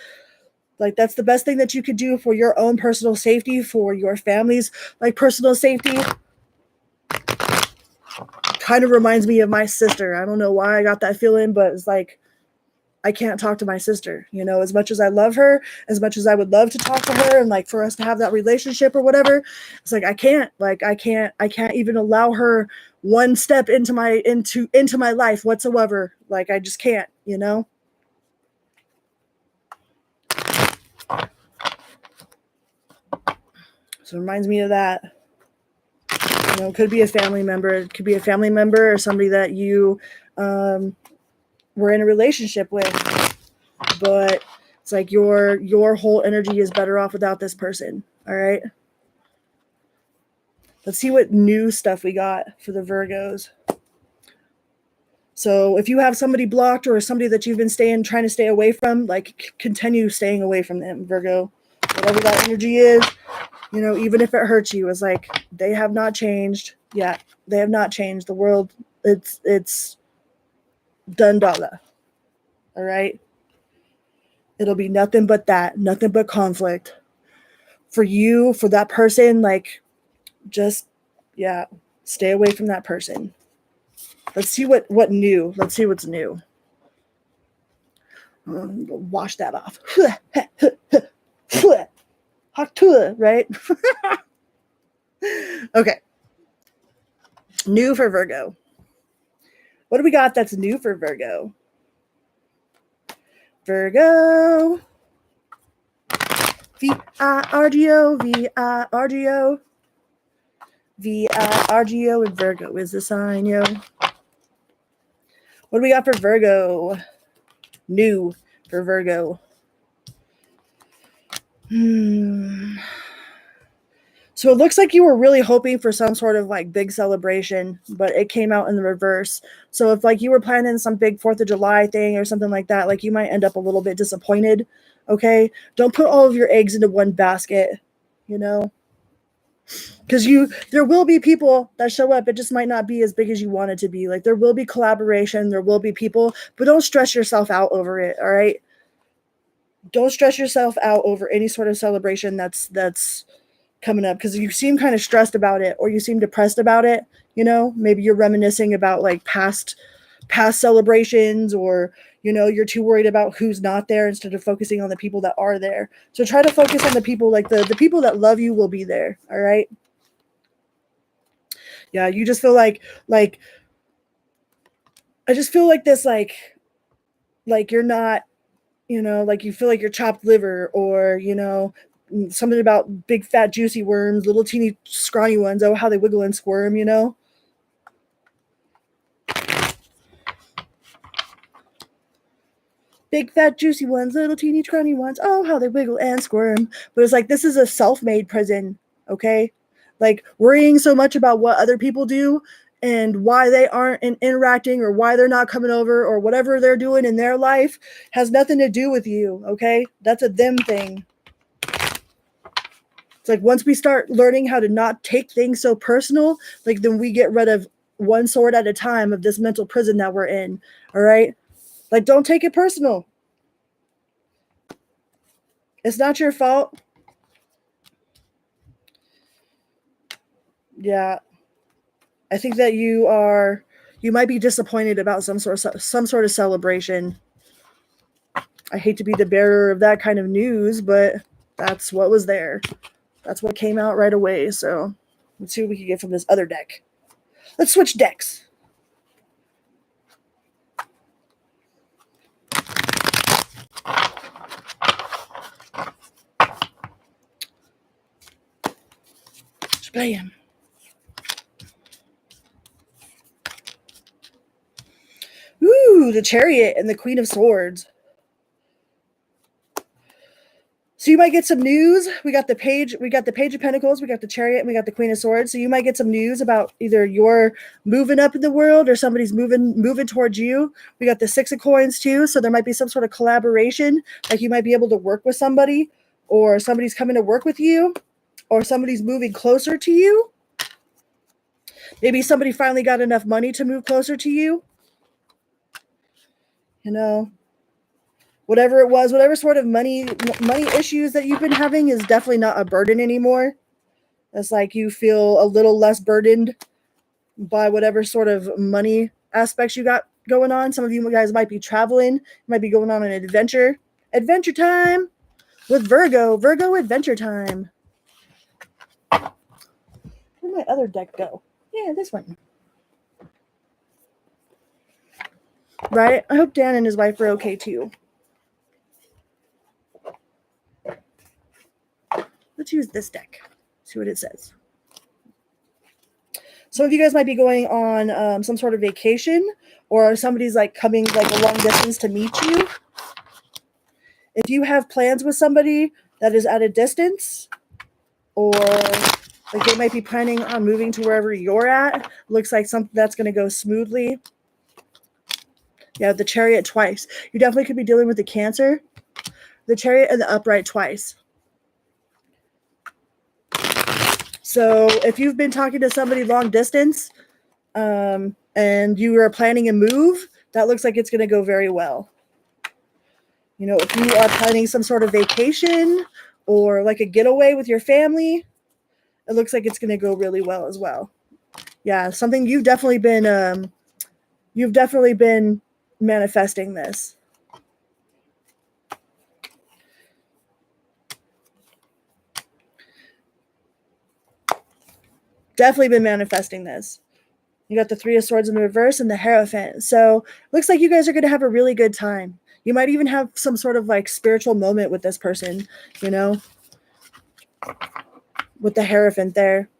Like, that's the best thing that you could do for your own personal safety, for your family's like personal safety. Kind of reminds me of my sister. I don't know why I got that feeling, but it's like, I can't talk to my sister, you know, as much as I love her, as much as I would love to talk to her and like for us to have that relationship or whatever. It's like, I can't even allow her one step into my life whatsoever. Like, I just can't, you know? So it reminds me of that. You know, it could be a family member. It could be a family member or somebody that you were in a relationship with. But it's like your whole energy is better off without this person. All right. Let's see what new stuff we got for the Virgos. So if you have somebody blocked or somebody that you've been trying to stay away from, like continue staying away from them, Virgo. Whatever that energy is, you know, even if it hurts you, it's like they have not changed. Yeah, they have not changed. The world, it's done dollar. All right. It'll be nothing but that, nothing but conflict. For you, for that person, like just stay away from that person. Let's see what new. Let's see what's new. Wash that off. Right? Okay. New for Virgo. What do we got that's new for Virgo? Virgo. V-I-R-G-O. V-I-R-G-O. V-I-R-G-O and Virgo is the sign, yo. What do we got for Virgo? New for Virgo. So it looks like you were really hoping for some sort of like big celebration, but it came out in the reverse. So if like you were planning some big 4th of July thing or something like that, like you might end up a little bit disappointed. Okay. Don't put all of your eggs into one basket, you know, because there will be people that show up. It just might not be as big as you want it to be. Like there will be collaboration, there will be people, but don't stress yourself out over it. All right. Don't stress yourself out over any sort of celebration that's coming up, because you seem kind of stressed about it or you seem depressed about it. You know, maybe you're reminiscing about like past celebrations, or you know, you're too worried about who's not there instead of focusing on the people that are there. So try to focus on the people, like the people that love you will be there. All right. Yeah, you just feel like I just feel like this, like you're not, you know, like you feel like you're chopped liver, or you know, something about big fat juicy worms, little teeny scrawny ones. Oh, how they wiggle and squirm, you know. Big fat juicy ones, little teeny scrawny ones. Oh, how they wiggle and squirm. But it's like, this is a self-made prison, okay? Like worrying so much about what other people do and why they aren't interacting or why they're not coming over or whatever they're doing in their life has nothing to do with you, okay? That's a them thing. It's like once we start learning how to not take things so personal, like then we get rid of one sword at a time of this mental prison that we're in, all right? Like, don't take it personal. It's not your fault. Yeah. I think that you might be disappointed about some sort of celebration. I hate to be the bearer of that kind of news, but that's what was there. That's what came out right away. So let's see what we can get from this other deck. Let's switch decks. Bam. Ooh, the Chariot and the Queen of Swords. So you might get some news. We got the Page of Pentacles, we got the Chariot, and we got the Queen of Swords. So you might get some news about either you're moving up in the world or somebody's moving towards you. We got the Six of Coins too. So there might be some sort of collaboration. Like you might be able to work with somebody, or somebody's coming to work with you, or somebody's moving closer to you. Maybe somebody finally got enough money to move closer to you. You know, whatever it was, whatever sort of money issues that you've been having is definitely not a burden anymore. It's like you feel a little less burdened by whatever sort of money aspects you got going on. Some of you guys might be traveling, might be going on an adventure. Adventure time with Virgo. Virgo adventure time. Where'd my other deck go? Yeah, this one. Right? I hope Dan and his wife are okay too. Let's use this deck. See what it says. Some of you guys might be going on some sort of vacation, or somebody's like coming like a long distance to meet you. If you have plans with somebody that is at a distance, or like they might be planning on moving to wherever you're at, looks like something that's going to go smoothly. Yeah, the Chariot twice. You definitely could be dealing with the Cancer, the Chariot, and the Upright twice. So if you've been talking to somebody long distance and you are planning a move, that looks like it's going to go very well. You know, if you are planning some sort of vacation or like a getaway with your family, it looks like it's going to go really well as well. Yeah, something you've definitely been manifesting this. Definitely been manifesting this. You got the Three of Swords in the reverse and the Hierophant. So looks like you guys are going to have a really good time. You might even have some sort of like spiritual moment with this person, you know, with the Hierophant there.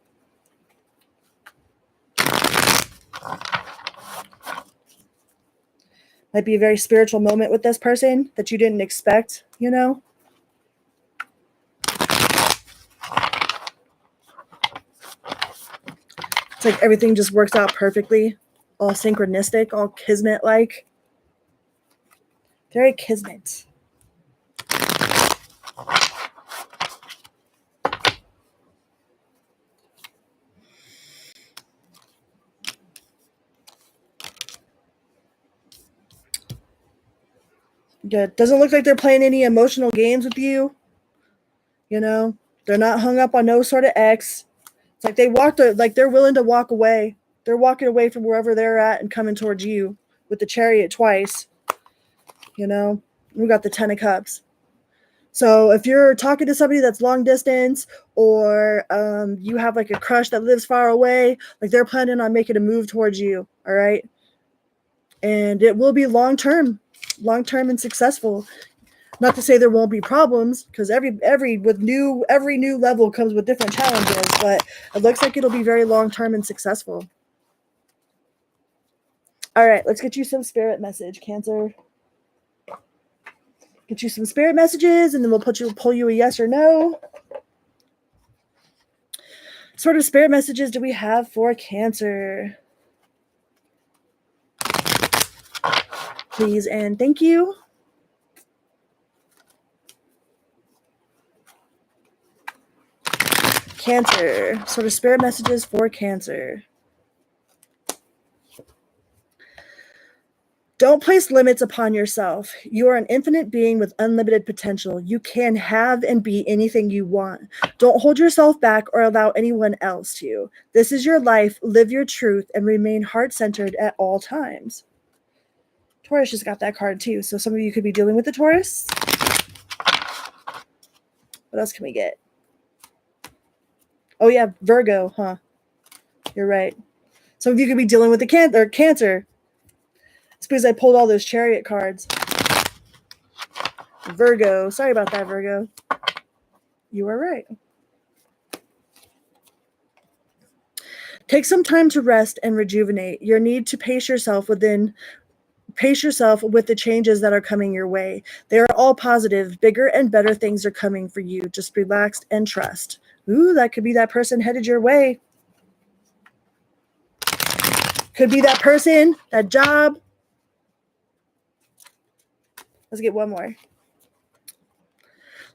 Might be a very spiritual moment with this person that you didn't expect, you know. It's like everything just works out perfectly, all synchronistic, all kismet-like. Very kismet. Good. Doesn't look like they're playing any emotional games with you. You know, they're not hung up on no sort of ex. It's like they're willing to walk away. They're walking away from wherever they're at and coming towards you with the Chariot twice. You know, we got the 10 of Cups. So if you're talking to somebody that's long distance, or you have like a crush that lives far away, like they're planning on making a move towards you, all right? And it will be long-term and successful. Not to say there won't be problems, because every new level comes with different challenges, but it looks like it'll be very long-term and successful. All right, let's get you some spirit message, Cancer. Get you some spirit messages, and then we'll pull you a yes or no. What sort of spirit messages do we have for Cancer? Please and thank you. Cancer. Sort of spirit messages for Cancer. Don't place limits upon yourself. You are an infinite being with unlimited potential. You can have and be anything you want. Don't hold yourself back or allow anyone else to. This is your life. Live your truth and remain heart-centered at all times. Taurus just got that card too, so some of you could be dealing with the Taurus. What else can we get? Oh yeah, Virgo, huh? You're right. Some of you could be dealing with the Cancer. It's because I pulled all those Chariot cards. Virgo. Sorry about that, Virgo. You are right. Take some time to rest and rejuvenate. Your need to pace yourself with the changes that are coming your way. They are all positive. Bigger and better things are coming for you. Just relax and trust. Ooh, that could be that person headed your way. Could be that person, that job. Let's get one more.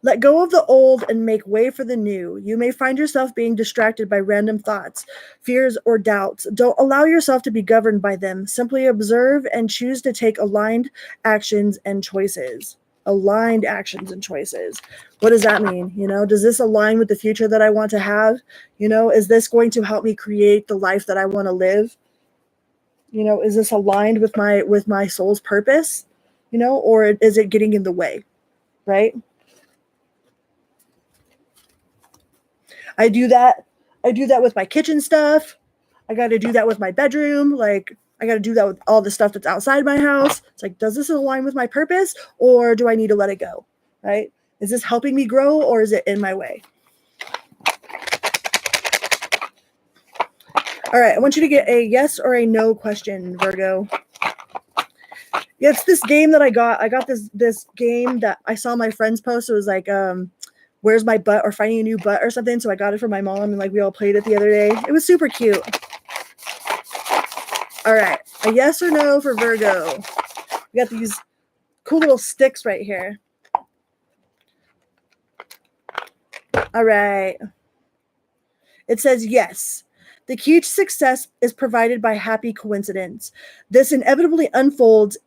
Let go of the old and make way for the new. You may find yourself being distracted by random thoughts, fears, or doubts. Don't allow yourself to be governed by them. Simply observe and choose to take aligned actions and choices. Aligned actions and choices. What does that mean? You know, does this align with the future that I want to have? You know, is this going to help me create the life that I want to live? You know, is this aligned with my soul's purpose? You know, or is it getting in the way? Right? I do that with my kitchen stuff. I got to do that with my bedroom. Like, I got to do that with all the stuff that's outside my house. It's like, does this align with my purpose, or do I need to let it go? Right? Is this helping me grow, or is it in my way? All right, I want you to get a yes or a no question, Virgo. It's this game that I got. I got this game that I saw my friends post. It was like, where's my butt, or finding a new butt or something. So I got it for my mom, and like we all played it the other day. It was super cute. All right, a yes or no for Virgo. We got these cool little sticks right here. All right. It says yes. The key to success is provided by happy coincidence. This inevitably unfolds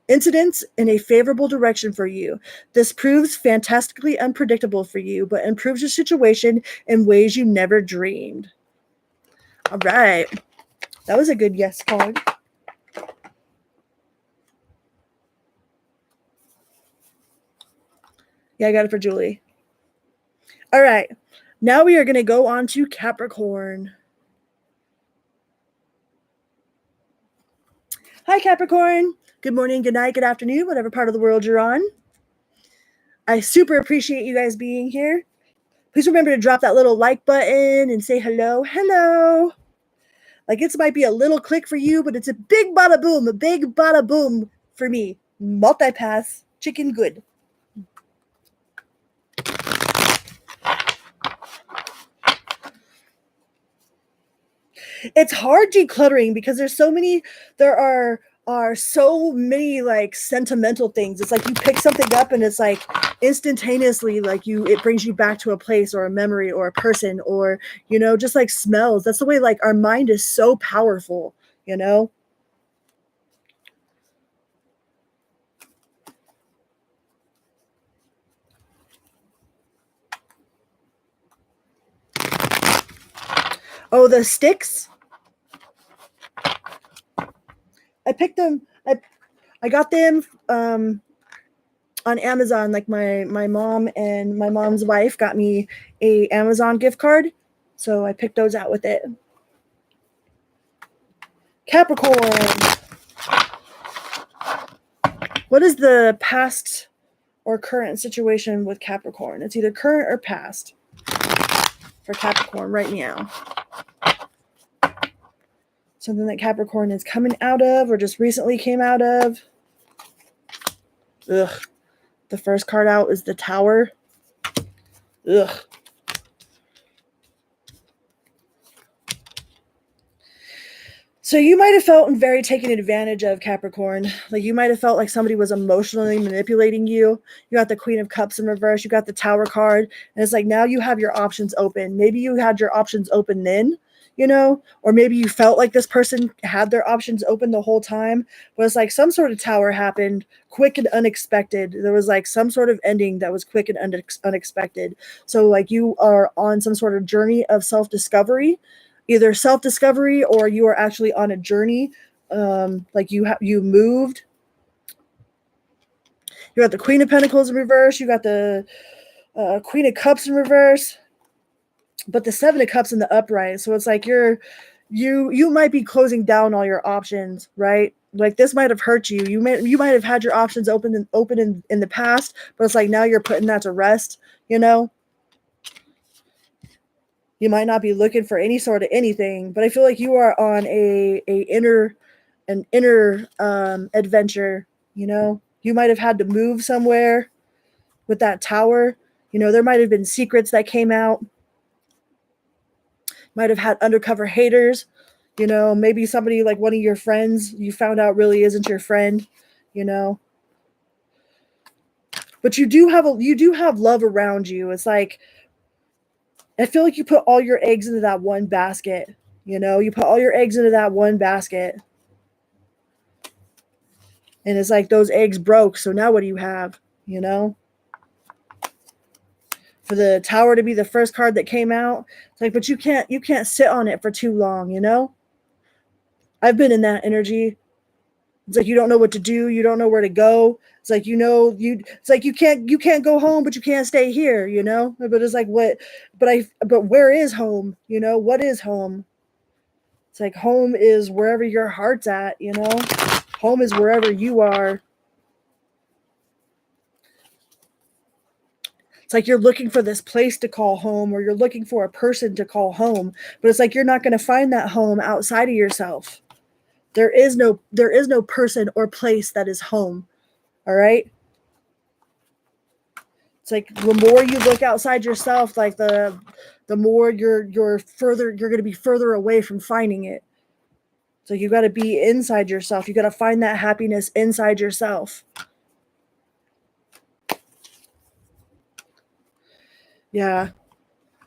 incidents in a favorable direction for you. This proves fantastically unpredictable for you, but improves your situation in ways you never dreamed. All right. That was a good yes card. Yeah, I got it for Julie. All right. Now we are going to go on to Capricorn. Hi, Capricorn. Good morning, good night, good afternoon, whatever part of the world you're on. I super appreciate you guys being here. Please remember to drop that little like button and say hello. Hello. Like, it might be a little click for you, but it's a big bada boom for me. Multipass, chicken good. It's hard decluttering because there are so many like sentimental things. It's like you pick something up and it's like instantaneously like it brings you back to a place or a memory or a person, or, you know, just like smells. That's the way like our mind is so powerful, you know? Oh, the sticks. I picked them. I got them on Amazon. Like my mom and my mom's wife got me a Amazon gift card, so I picked those out with it. Capricorn. What is the past or current situation with Capricorn? It's either current or past for Capricorn right now. Something that Capricorn is coming out of or just recently came out of. Ugh. The first card out is the Tower. Ugh. So you might have felt very taken advantage of, Capricorn. Like, you might have felt like somebody was emotionally manipulating you. You got the Queen of Cups in reverse. You got the Tower card. And it's like, now you have your options open. Maybe you had your options open then, you know, or maybe you felt like this person had their options open the whole time. But it's like some sort of Tower happened quick and unexpected. There was like some sort of ending that was quick and unexpected. So like you are on some sort of journey of self-discovery. Either self-discovery or you are actually on a journey. Like you moved. You got the Queen of Pentacles in reverse. You got the Queen of Cups in reverse. But the Seven of Cups in the upright. So it's like you might be closing down all your options, right? Like, this might have hurt you. You might have had your options open in the past, but it's like now you're putting that to rest, you know? You might not be looking for any sort of anything, but I feel like you are on an inner adventure. You know, you might have had to move somewhere with that Tower. You know, there might have been secrets that came out. Might have had undercover haters. You know, maybe somebody like one of your friends you found out really isn't your friend. You know, but you do have love around you. It's like, I feel like you put all your eggs into that one basket. You know, you put all your eggs into that one basket. And it's like those eggs broke. So now what do you have? You know? for the Tower to be the first card that came out. It's like, but you can't sit on it for too long, you know? I've been in that energy. It's like you don't know what to do, you don't know where to go. It's like it's like you can't go home, but you can't stay here, you know? But it's like but where is home? You know, what is home? It's like home is wherever your heart's at, you know? Home is wherever you are. It's like you're looking for this place to call home, or you're looking for a person to call home, but it's like you're not going to find that home outside of yourself. There is no person or place that is home. All right? It's like the more you look outside yourself, like the more you're going to be further away from finding it. So you got to be inside yourself. You got to find that happiness inside yourself. Yeah.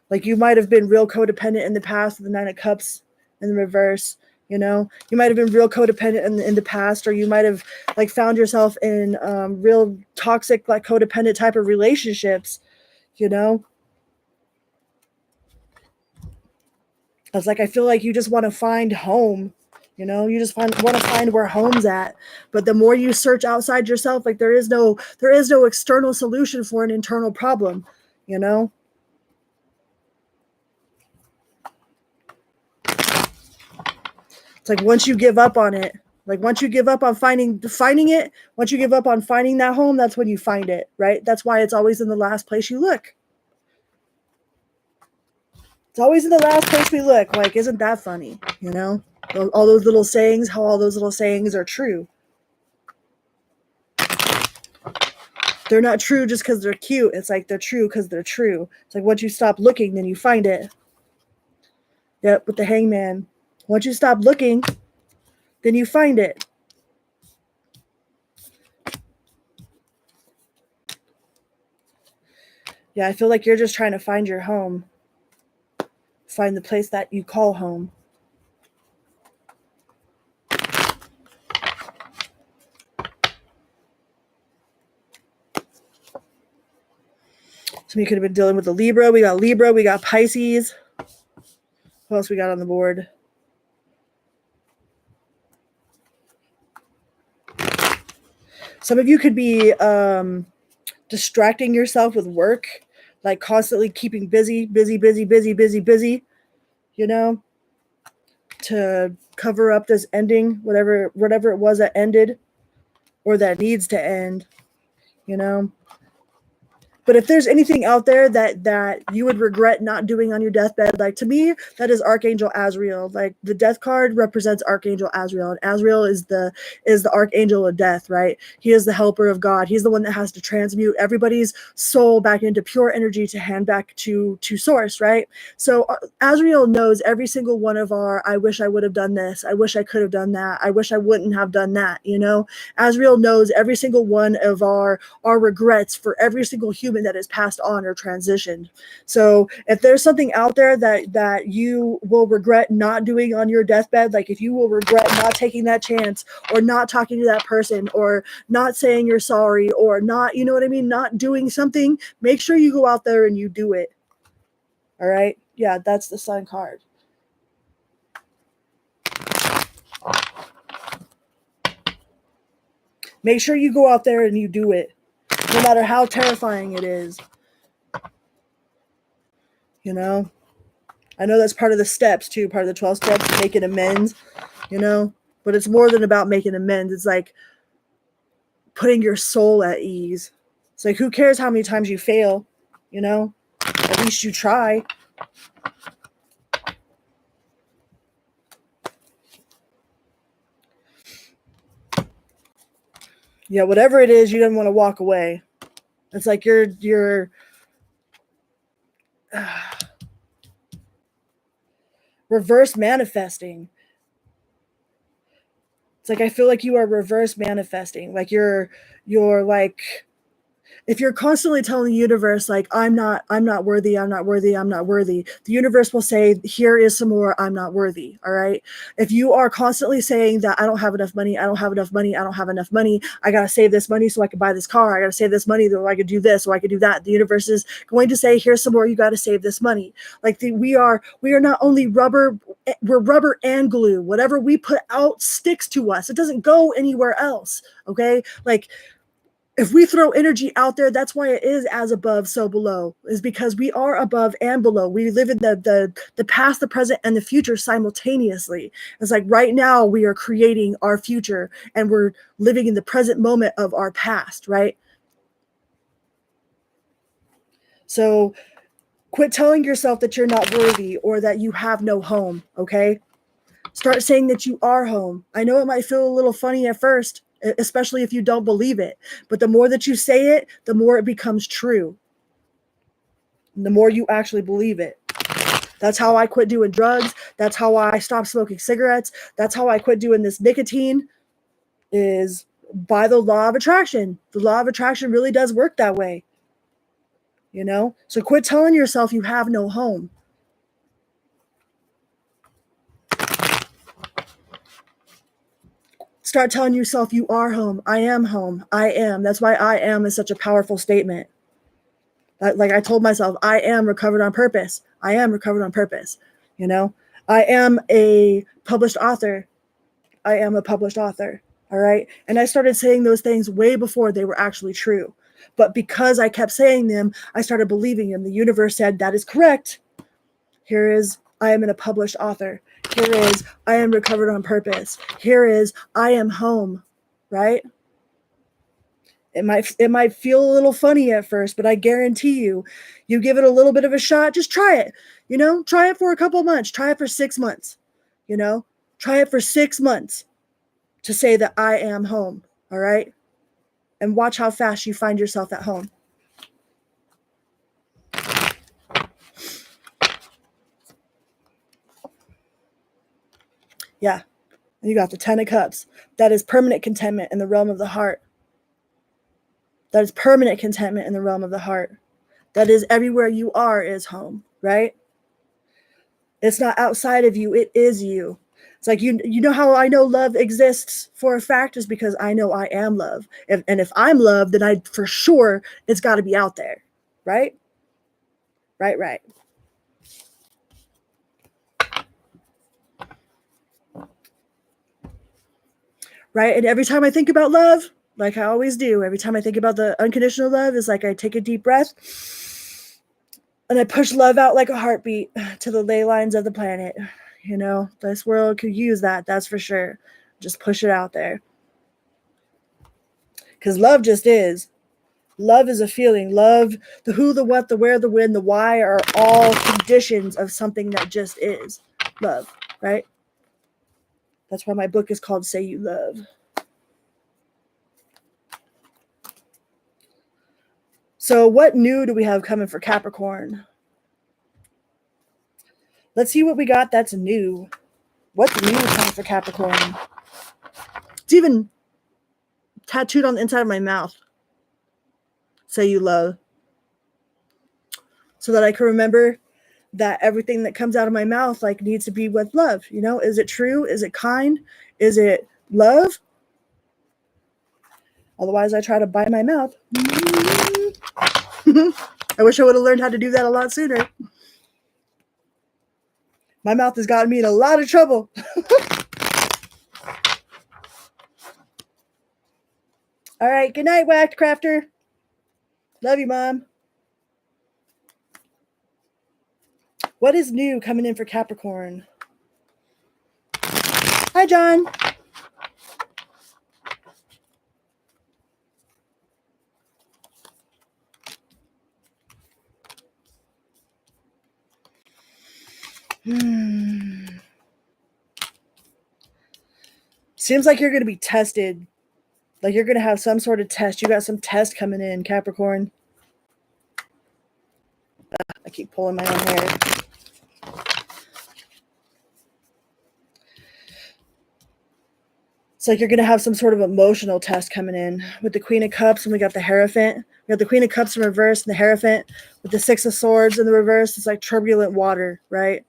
Like you might have been real codependent in the past with the Nine of Cups in the reverse. You know, you might have been real codependent in the past, or you might have like found yourself in real toxic, like codependent type of relationships, you know. It's like I feel like you just want to find home, you know, you just want to find where home's at. But the more you search outside yourself, like there is no external solution for an internal problem, you know. It's like once you give up on it, like once you give up on finding it, once you give up on finding that home, that's when you find it, right? That's why it's always in the last place you look. It's always in the last place we look. Like, isn't that funny? You know, all those little sayings, how all those little sayings are true. They're not true just because they're cute. It's like they're true because they're true. It's like once you stop looking, then you find it. Yep, with the Hangman. Once you stop looking, then you find it. Yeah, I feel like you're just trying to find your home. Find the place that you call home. So you could have been dealing with the Libra. We got Pisces. What else we got on the board? Some of you could be distracting yourself with work, like constantly keeping busy, you know, to cover up this ending, whatever it was that ended or that needs to end, you know. But if there's anything out there that you would regret not doing on your deathbed, like to me, that is Archangel Azrael. Like the death card represents Archangel Azrael, and Azrael is the archangel of death, right? He is the helper of God. He's the one that has to transmute everybody's soul back into pure energy to hand back to source, right? So Azrael knows every single one of our I wish I would have done this, I wish I could have done that, I wish I wouldn't have done that, you know. Azrael knows every single one of our regrets for every single human that is passed on or transitioned. So if there's something out there that you will regret not doing on your deathbed, like if you will regret not taking that chance or not talking to that person or not saying you're sorry or not, you know what I mean, not doing something, make sure you go out there and you do it. All right? Yeah, that's the Sun card. Make sure you go out there and you do it, no matter how terrifying it is. You know, I know that's part of the steps too, part of the 12 steps, making amends, you know, but it's more than about making amends. It's like putting your soul at ease. It's like, who cares how many times you fail, you know, at least you try. Yeah, whatever it is, you don't want to walk away. It's like you're reverse manifesting. It's like I feel like you are reverse manifesting. Like you're like if you're constantly telling the universe, like, I'm not worthy, I'm not worthy, I'm not worthy, the universe will say, here is some more, I'm not worthy. All right. If you are constantly saying that I don't have enough money, I don't have enough money, I don't have enough money, I got to save this money so I can buy this car, I got to save this money so I could do this, so I could do that, the universe is going to say, here's some more, you got to save this money. Like we are not only rubber, we're rubber and glue. Whatever we put out sticks to us. It doesn't go anywhere else. Okay. Like, if we throw energy out there, that's why it is as above, so below, is because we are above and below. We live in the past, the present, and the future simultaneously. It's like right now we are creating our future and we're living in the present moment of our past, right? So quit telling yourself that you're not worthy or that you have no home, okay? Start saying that you are home. I know it might feel a little funny at first, especially if you don't believe it. But the more that you say it, the more it becomes true. And the more you actually believe it. That's how I quit doing drugs. That's how I stopped smoking cigarettes. That's how I quit doing this nicotine, is by the law of attraction. The law of attraction really does work that way. You know? So quit telling yourself you have no home. Start telling yourself you are home. I am home. I am. That's why I am is such a powerful statement. Like I told myself, I am recovered on purpose. I am recovered on purpose. You know, I am a published author. I am a published author. All right. And I started saying those things way before they were actually true. But because I kept saying them, I started believing them. The universe said, that is correct. Here is, I am a published author. Here is, I am recovered on purpose. Here is, I am home. Right? It might feel a little funny at first, but I guarantee you, you give it a little bit of a shot, just try it. You know, try it for a couple months. Try it for 6 months. You know, try it for 6 months to say that I am home. All right. And watch how fast you find yourself at home. Yeah. You got the 10 of Cups. That is permanent contentment in the realm of the heart. That is permanent contentment in the realm of the heart. That is everywhere you are is home, right? It's not outside of you. It is you. It's like, you know how I know love exists for a fact is because I know I am love. And if I'm love, then I for sure it's got to be out there, right? Right. Right. And every time I think about love, like I always do, every time I think about the unconditional love, is like I take a deep breath and I push love out like a heartbeat to the ley lines of the planet. You know, this world could use that. That's for sure. Just push it out there. Because love just is. Love is a feeling. Love, the who, the what, the where, the when, the why are all conditions of something that just is. Love, right? That's why my book is called Say You Love. So what new do we have coming for Capricorn? Let's see what we got that's new. What's new coming for Capricorn? It's even tattooed on the inside of my mouth. Say you love. So that I can remember that everything that comes out of my mouth like needs to be with love. You know, is it true? Is it kind? Is it love? Otherwise, I try to bite my mouth. I wish I would have learned how to do that a lot sooner. My mouth has gotten me in a lot of trouble. All right. Good night, Whacked Crafter. Love you, Mom. What is new coming in for Capricorn? Hi, John. Seems like you're going to be tested. Like you're going to have some sort of test. You got some test coming in, Capricorn. I keep pulling my own hair. It's like you're going to have some sort of emotional test coming in with the Queen of Cups, and we got the Hierophant. We got the Queen of Cups in reverse and the Hierophant with the Six of Swords in the reverse. It's like turbulent water, right?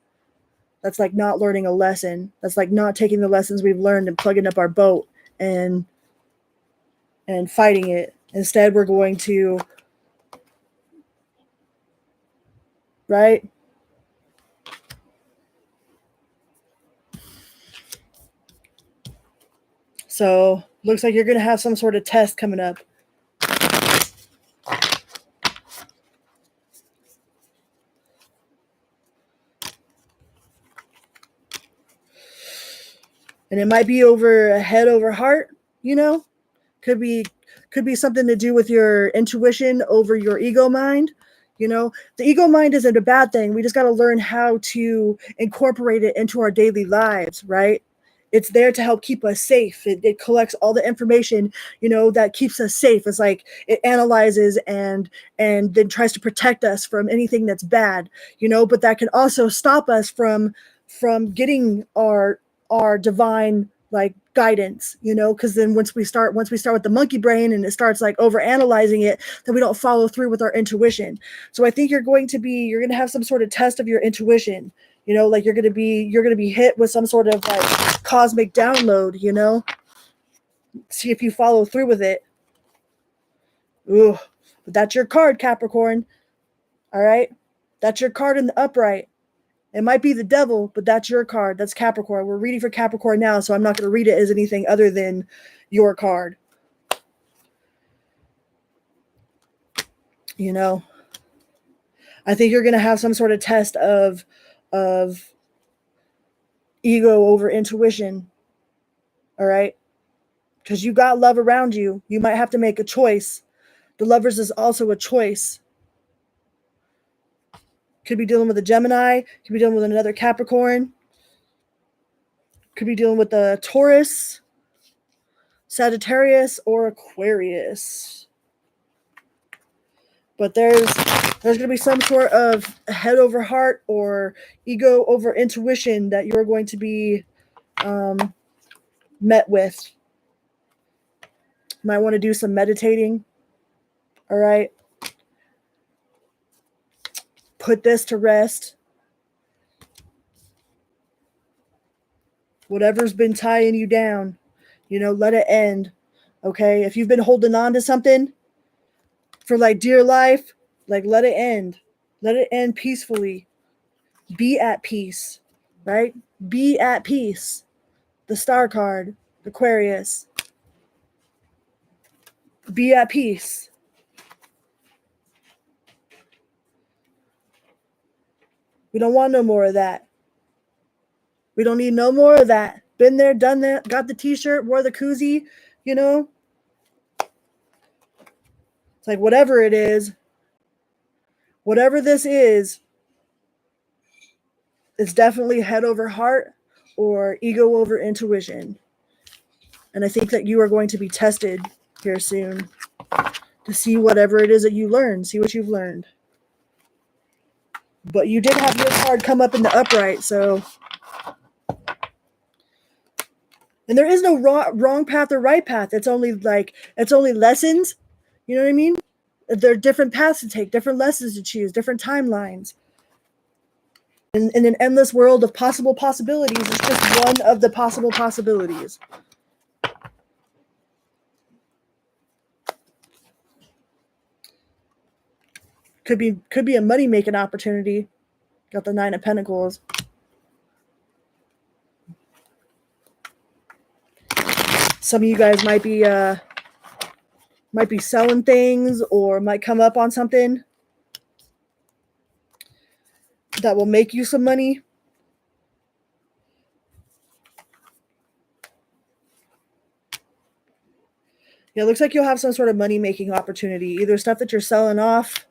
That's like not learning a lesson. That's like not taking the lessons we've learned and plugging up our boat and fighting it. Instead, we're going to, right? So looks like you're going to have some sort of test coming up. And it might be over head over heart, you know? Could be something to do with your intuition over your ego mind. You know, the ego mind isn't a bad thing. We just got to learn how to incorporate it into our daily lives, right? It's there to help keep us safe. It collects all the information, you know, that keeps us safe. It's like it analyzes and then tries to protect us from anything that's bad, you know, but that can also stop us from getting our divine like guidance, you know, because then once we start with the monkey brain and it starts like over analyzing it, then we don't follow through with our intuition. So I think you're going to have some sort of test of your intuition, you know, like you're going to be hit with some sort of like cosmic download, you know, see if you follow through with it. Ooh, but that's your card, Capricorn. All right, that's your card in the upright. It might be the devil, but that's your card. That's Capricorn. We're reading for Capricorn now, so I'm not going to read it as anything other than your card. You know, I think you're going to have some sort of test of ego over intuition. All right? Because you got love around you. You might have to make a choice. The Lovers is also a choice. Could be dealing with a Gemini. Could be dealing with another Capricorn. Could be dealing with a Taurus, Sagittarius, or Aquarius. But there's going to be some sort of head over heart or ego over intuition that you're going to be met with. Might want to do some meditating. All right. Put this to rest. Whatever's been tying you down, you know, let it end. Okay. If you've been holding on to something for like dear life, like let it end. Let it end peacefully. Be at peace, right? Be at peace. The Star card, Aquarius. Be at peace. We don't want no more of that. We don't need no more of that. Been there, done that, got the t-shirt, wore the koozie, you know? It's like whatever it is, whatever this is, it's definitely head over heart or ego over intuition. And I think that you are going to be tested here soon to see whatever it is that you learn, see what you've learned. But you did have your card come up in the upright, so. And there is no wrong path or right path. It's only lessons. You know what I mean? There are different paths to take, different lessons to choose, different timelines. In an endless world of possible possibilities, it's just one of the possible possibilities. Could be a money-making opportunity. Got the 9 of Pentacles. Some of you guys might be selling things or might come up on something that will make you some money. Yeah, it looks like you'll have some sort of money-making opportunity. Either stuff that you're selling off,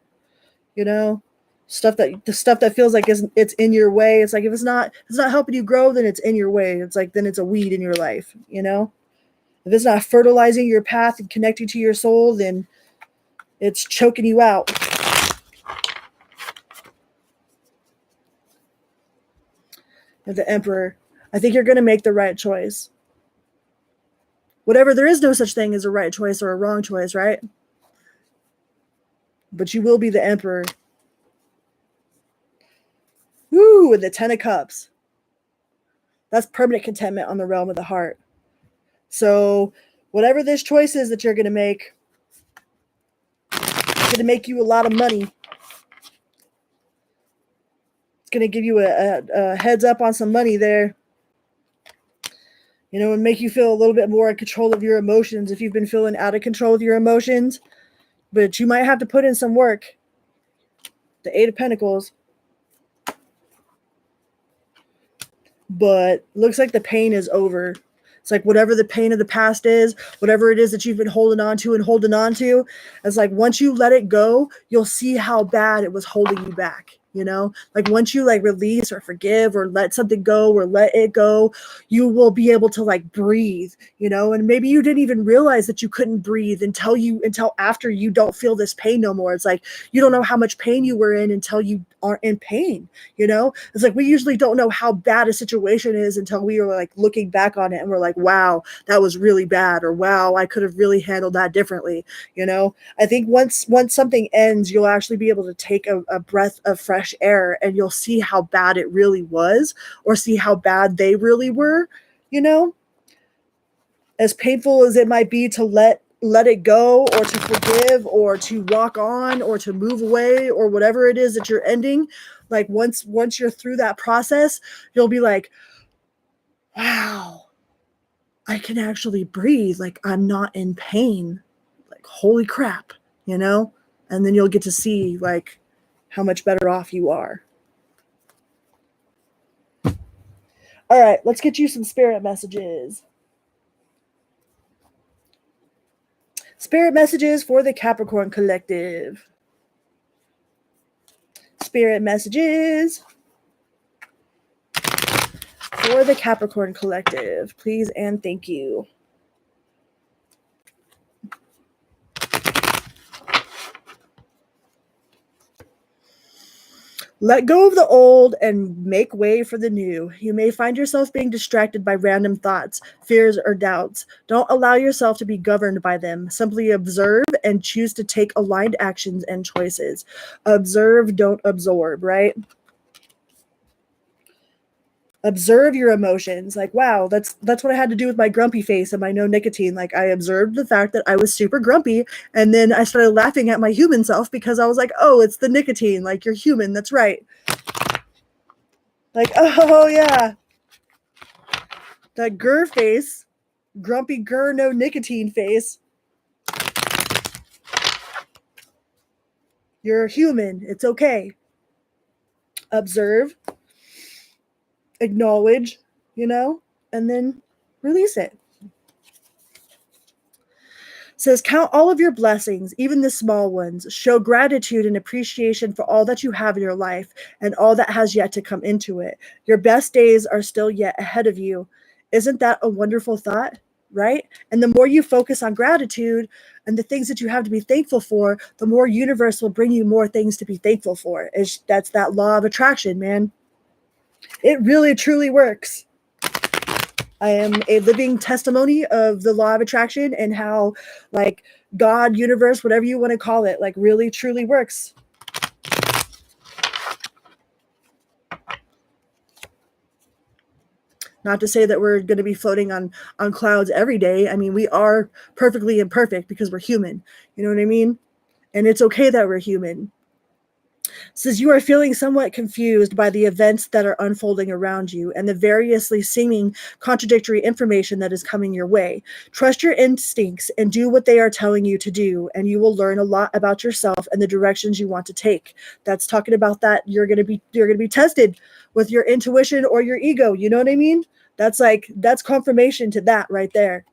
you know, the stuff that feels like it's in your way. It's like if it's not helping you grow, then it's in your way. It's like then it's a weed in your life, you know? If it's not fertilizing your path and connecting to your soul, then it's choking you out. And the Emperor, I think you're going to make the right choice. Whatever, there is no such thing as a right choice or a wrong choice, right? But you will be the emperor. Ooh, and the 10 of Cups. That's permanent contentment on the realm of the heart. So whatever this choice is that you're going to make, it's going to make you a lot of money. It's going to give you a heads up on some money there. You know, and make you feel a little bit more in control of your emotions if you've been feeling out of control with your emotions. But you might have to put in some work. The 8 of Pentacles. But looks like the pain is over. It's like whatever the pain of the past is, whatever it is that you've been holding on to, it's like once you let it go, you'll see how bad it was holding you back. You know, like once you like release or forgive or let something go or let it go, you will be able to like breathe, you know, and maybe you didn't even realize that you couldn't breathe until after you don't feel this pain no more. It's like you don't know how much pain you were in until you aren't in pain, you know. It's like we usually don't know how bad a situation is until we are like looking back on it and we're like, wow, that was really bad, or wow, I could have really handled that differently, you know. I think once something ends, you'll actually be able to take a breath of fresh air and you'll see how bad it really was, or see how bad they really were, you know. As painful as it might be to let it go, or to forgive, or to walk on, or to move away, or whatever it is that you're ending, like once you're through that process, you'll be like, wow, I can actually breathe, like I'm not in pain, like holy crap, you know. And then you'll get to see like how much better off you are. All right, let's get you some spirit messages. Spirit messages for the Capricorn collective. Spirit messages for the Capricorn collective, please and thank you. Let go of the old and make way for the new. You may find yourself being distracted by random thoughts, fears, or doubts. Don't allow yourself to be governed by them. Simply observe and choose to take aligned actions and choices. Observe, don't absorb, right? Observe your emotions. Like, wow, that's what I had to do with my grumpy face and my no nicotine. Like, I observed the fact that I was super grumpy, and then I started laughing at my human self because I was like, oh, it's the nicotine. Like, you're human. That's right. Like, oh yeah, that gur face, grumpy gur no nicotine face. You're human. It's okay. Observe, acknowledge, you know, and then release it. Says, count all of your blessings, even the small ones. Show gratitude and appreciation for all that you have in your life and all that has yet to come into it. Your best days are still yet ahead of you. Isn't that a wonderful thought, right? And the more you focus on gratitude and the things that you have to be thankful for, the more universe will bring you more things to be thankful for. That's that law of attraction, man. It really, truly works. I am a living testimony of the law of attraction and how, like, God, universe, whatever you want to call it, like, really, truly works. Not to say that we're going to be floating on clouds every day. I mean, we are perfectly imperfect because we're human. You know what I mean? And it's okay that we're human. Says you are feeling somewhat confused by the events that are unfolding around you and the variously seeming contradictory information that is coming your way. Trust your instincts and do what they are telling you to do, and you will learn a lot about yourself and the directions you want to take. That's talking about that you're going to be tested with your intuition or your ego. You know what I mean? That's confirmation to that right there.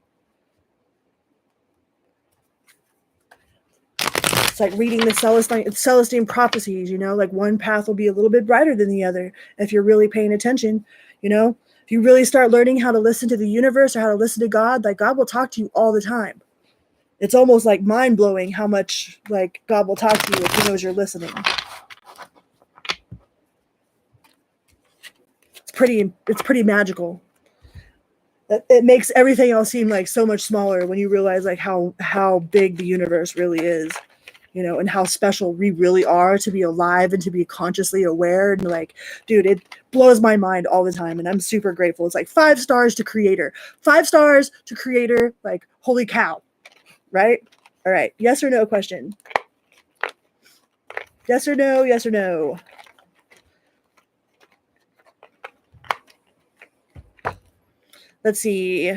It's like reading the Celestine prophecies, you know, like one path will be a little bit brighter than the other if you're really paying attention, you know. If you really start learning how to listen to the universe or how to listen to God, like God will talk to you all the time. It's almost like mind-blowing how much like God will talk to you if he knows you're listening. It's pretty magical. It makes everything else seem like so much smaller when you realize like how big the universe really is, you know, and how special we really are to be alive and to be consciously aware. And like, dude, it blows my mind all the time, and I'm super grateful. It's like 5 stars to creator, 5 stars to creator. Like, holy cow, right? All right, yes or no question. Yes or no, yes or no. Let's see.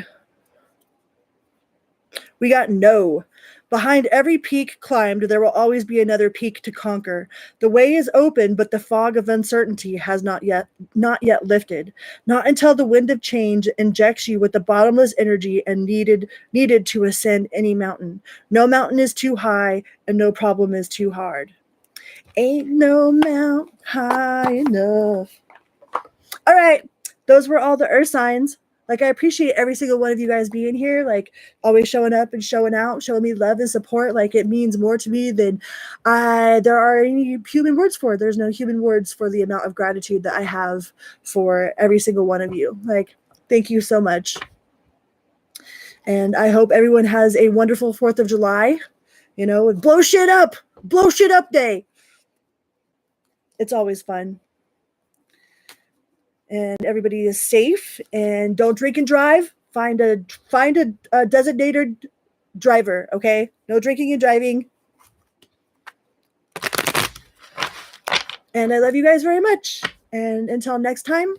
We got no. Behind every peak climbed, there will always be another peak to conquer. The way is open, but the fog of uncertainty has not yet lifted. Not until the wind of change injects you with the bottomless energy and needed to ascend any mountain. No mountain is too high, and no problem is too hard. Ain't no mountain high enough. All right, those were all the earth signs. Like, I appreciate every single one of you guys being here, like always showing up and showing out, showing me love and support. Like, it means more to me than there are any human words for. There's no human words for the amount of gratitude that I have for every single one of you. Like, thank you so much. And I hope everyone has a wonderful 4th of July, you know, blow shit up day. It's always fun. And everybody is safe, and don't drink and drive. Find a designated driver, okay? No drinking and driving. And I love you guys very much. And until next time,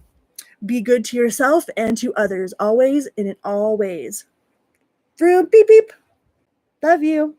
be good to yourself and to others, always and in all ways. Through beep beep. Love you.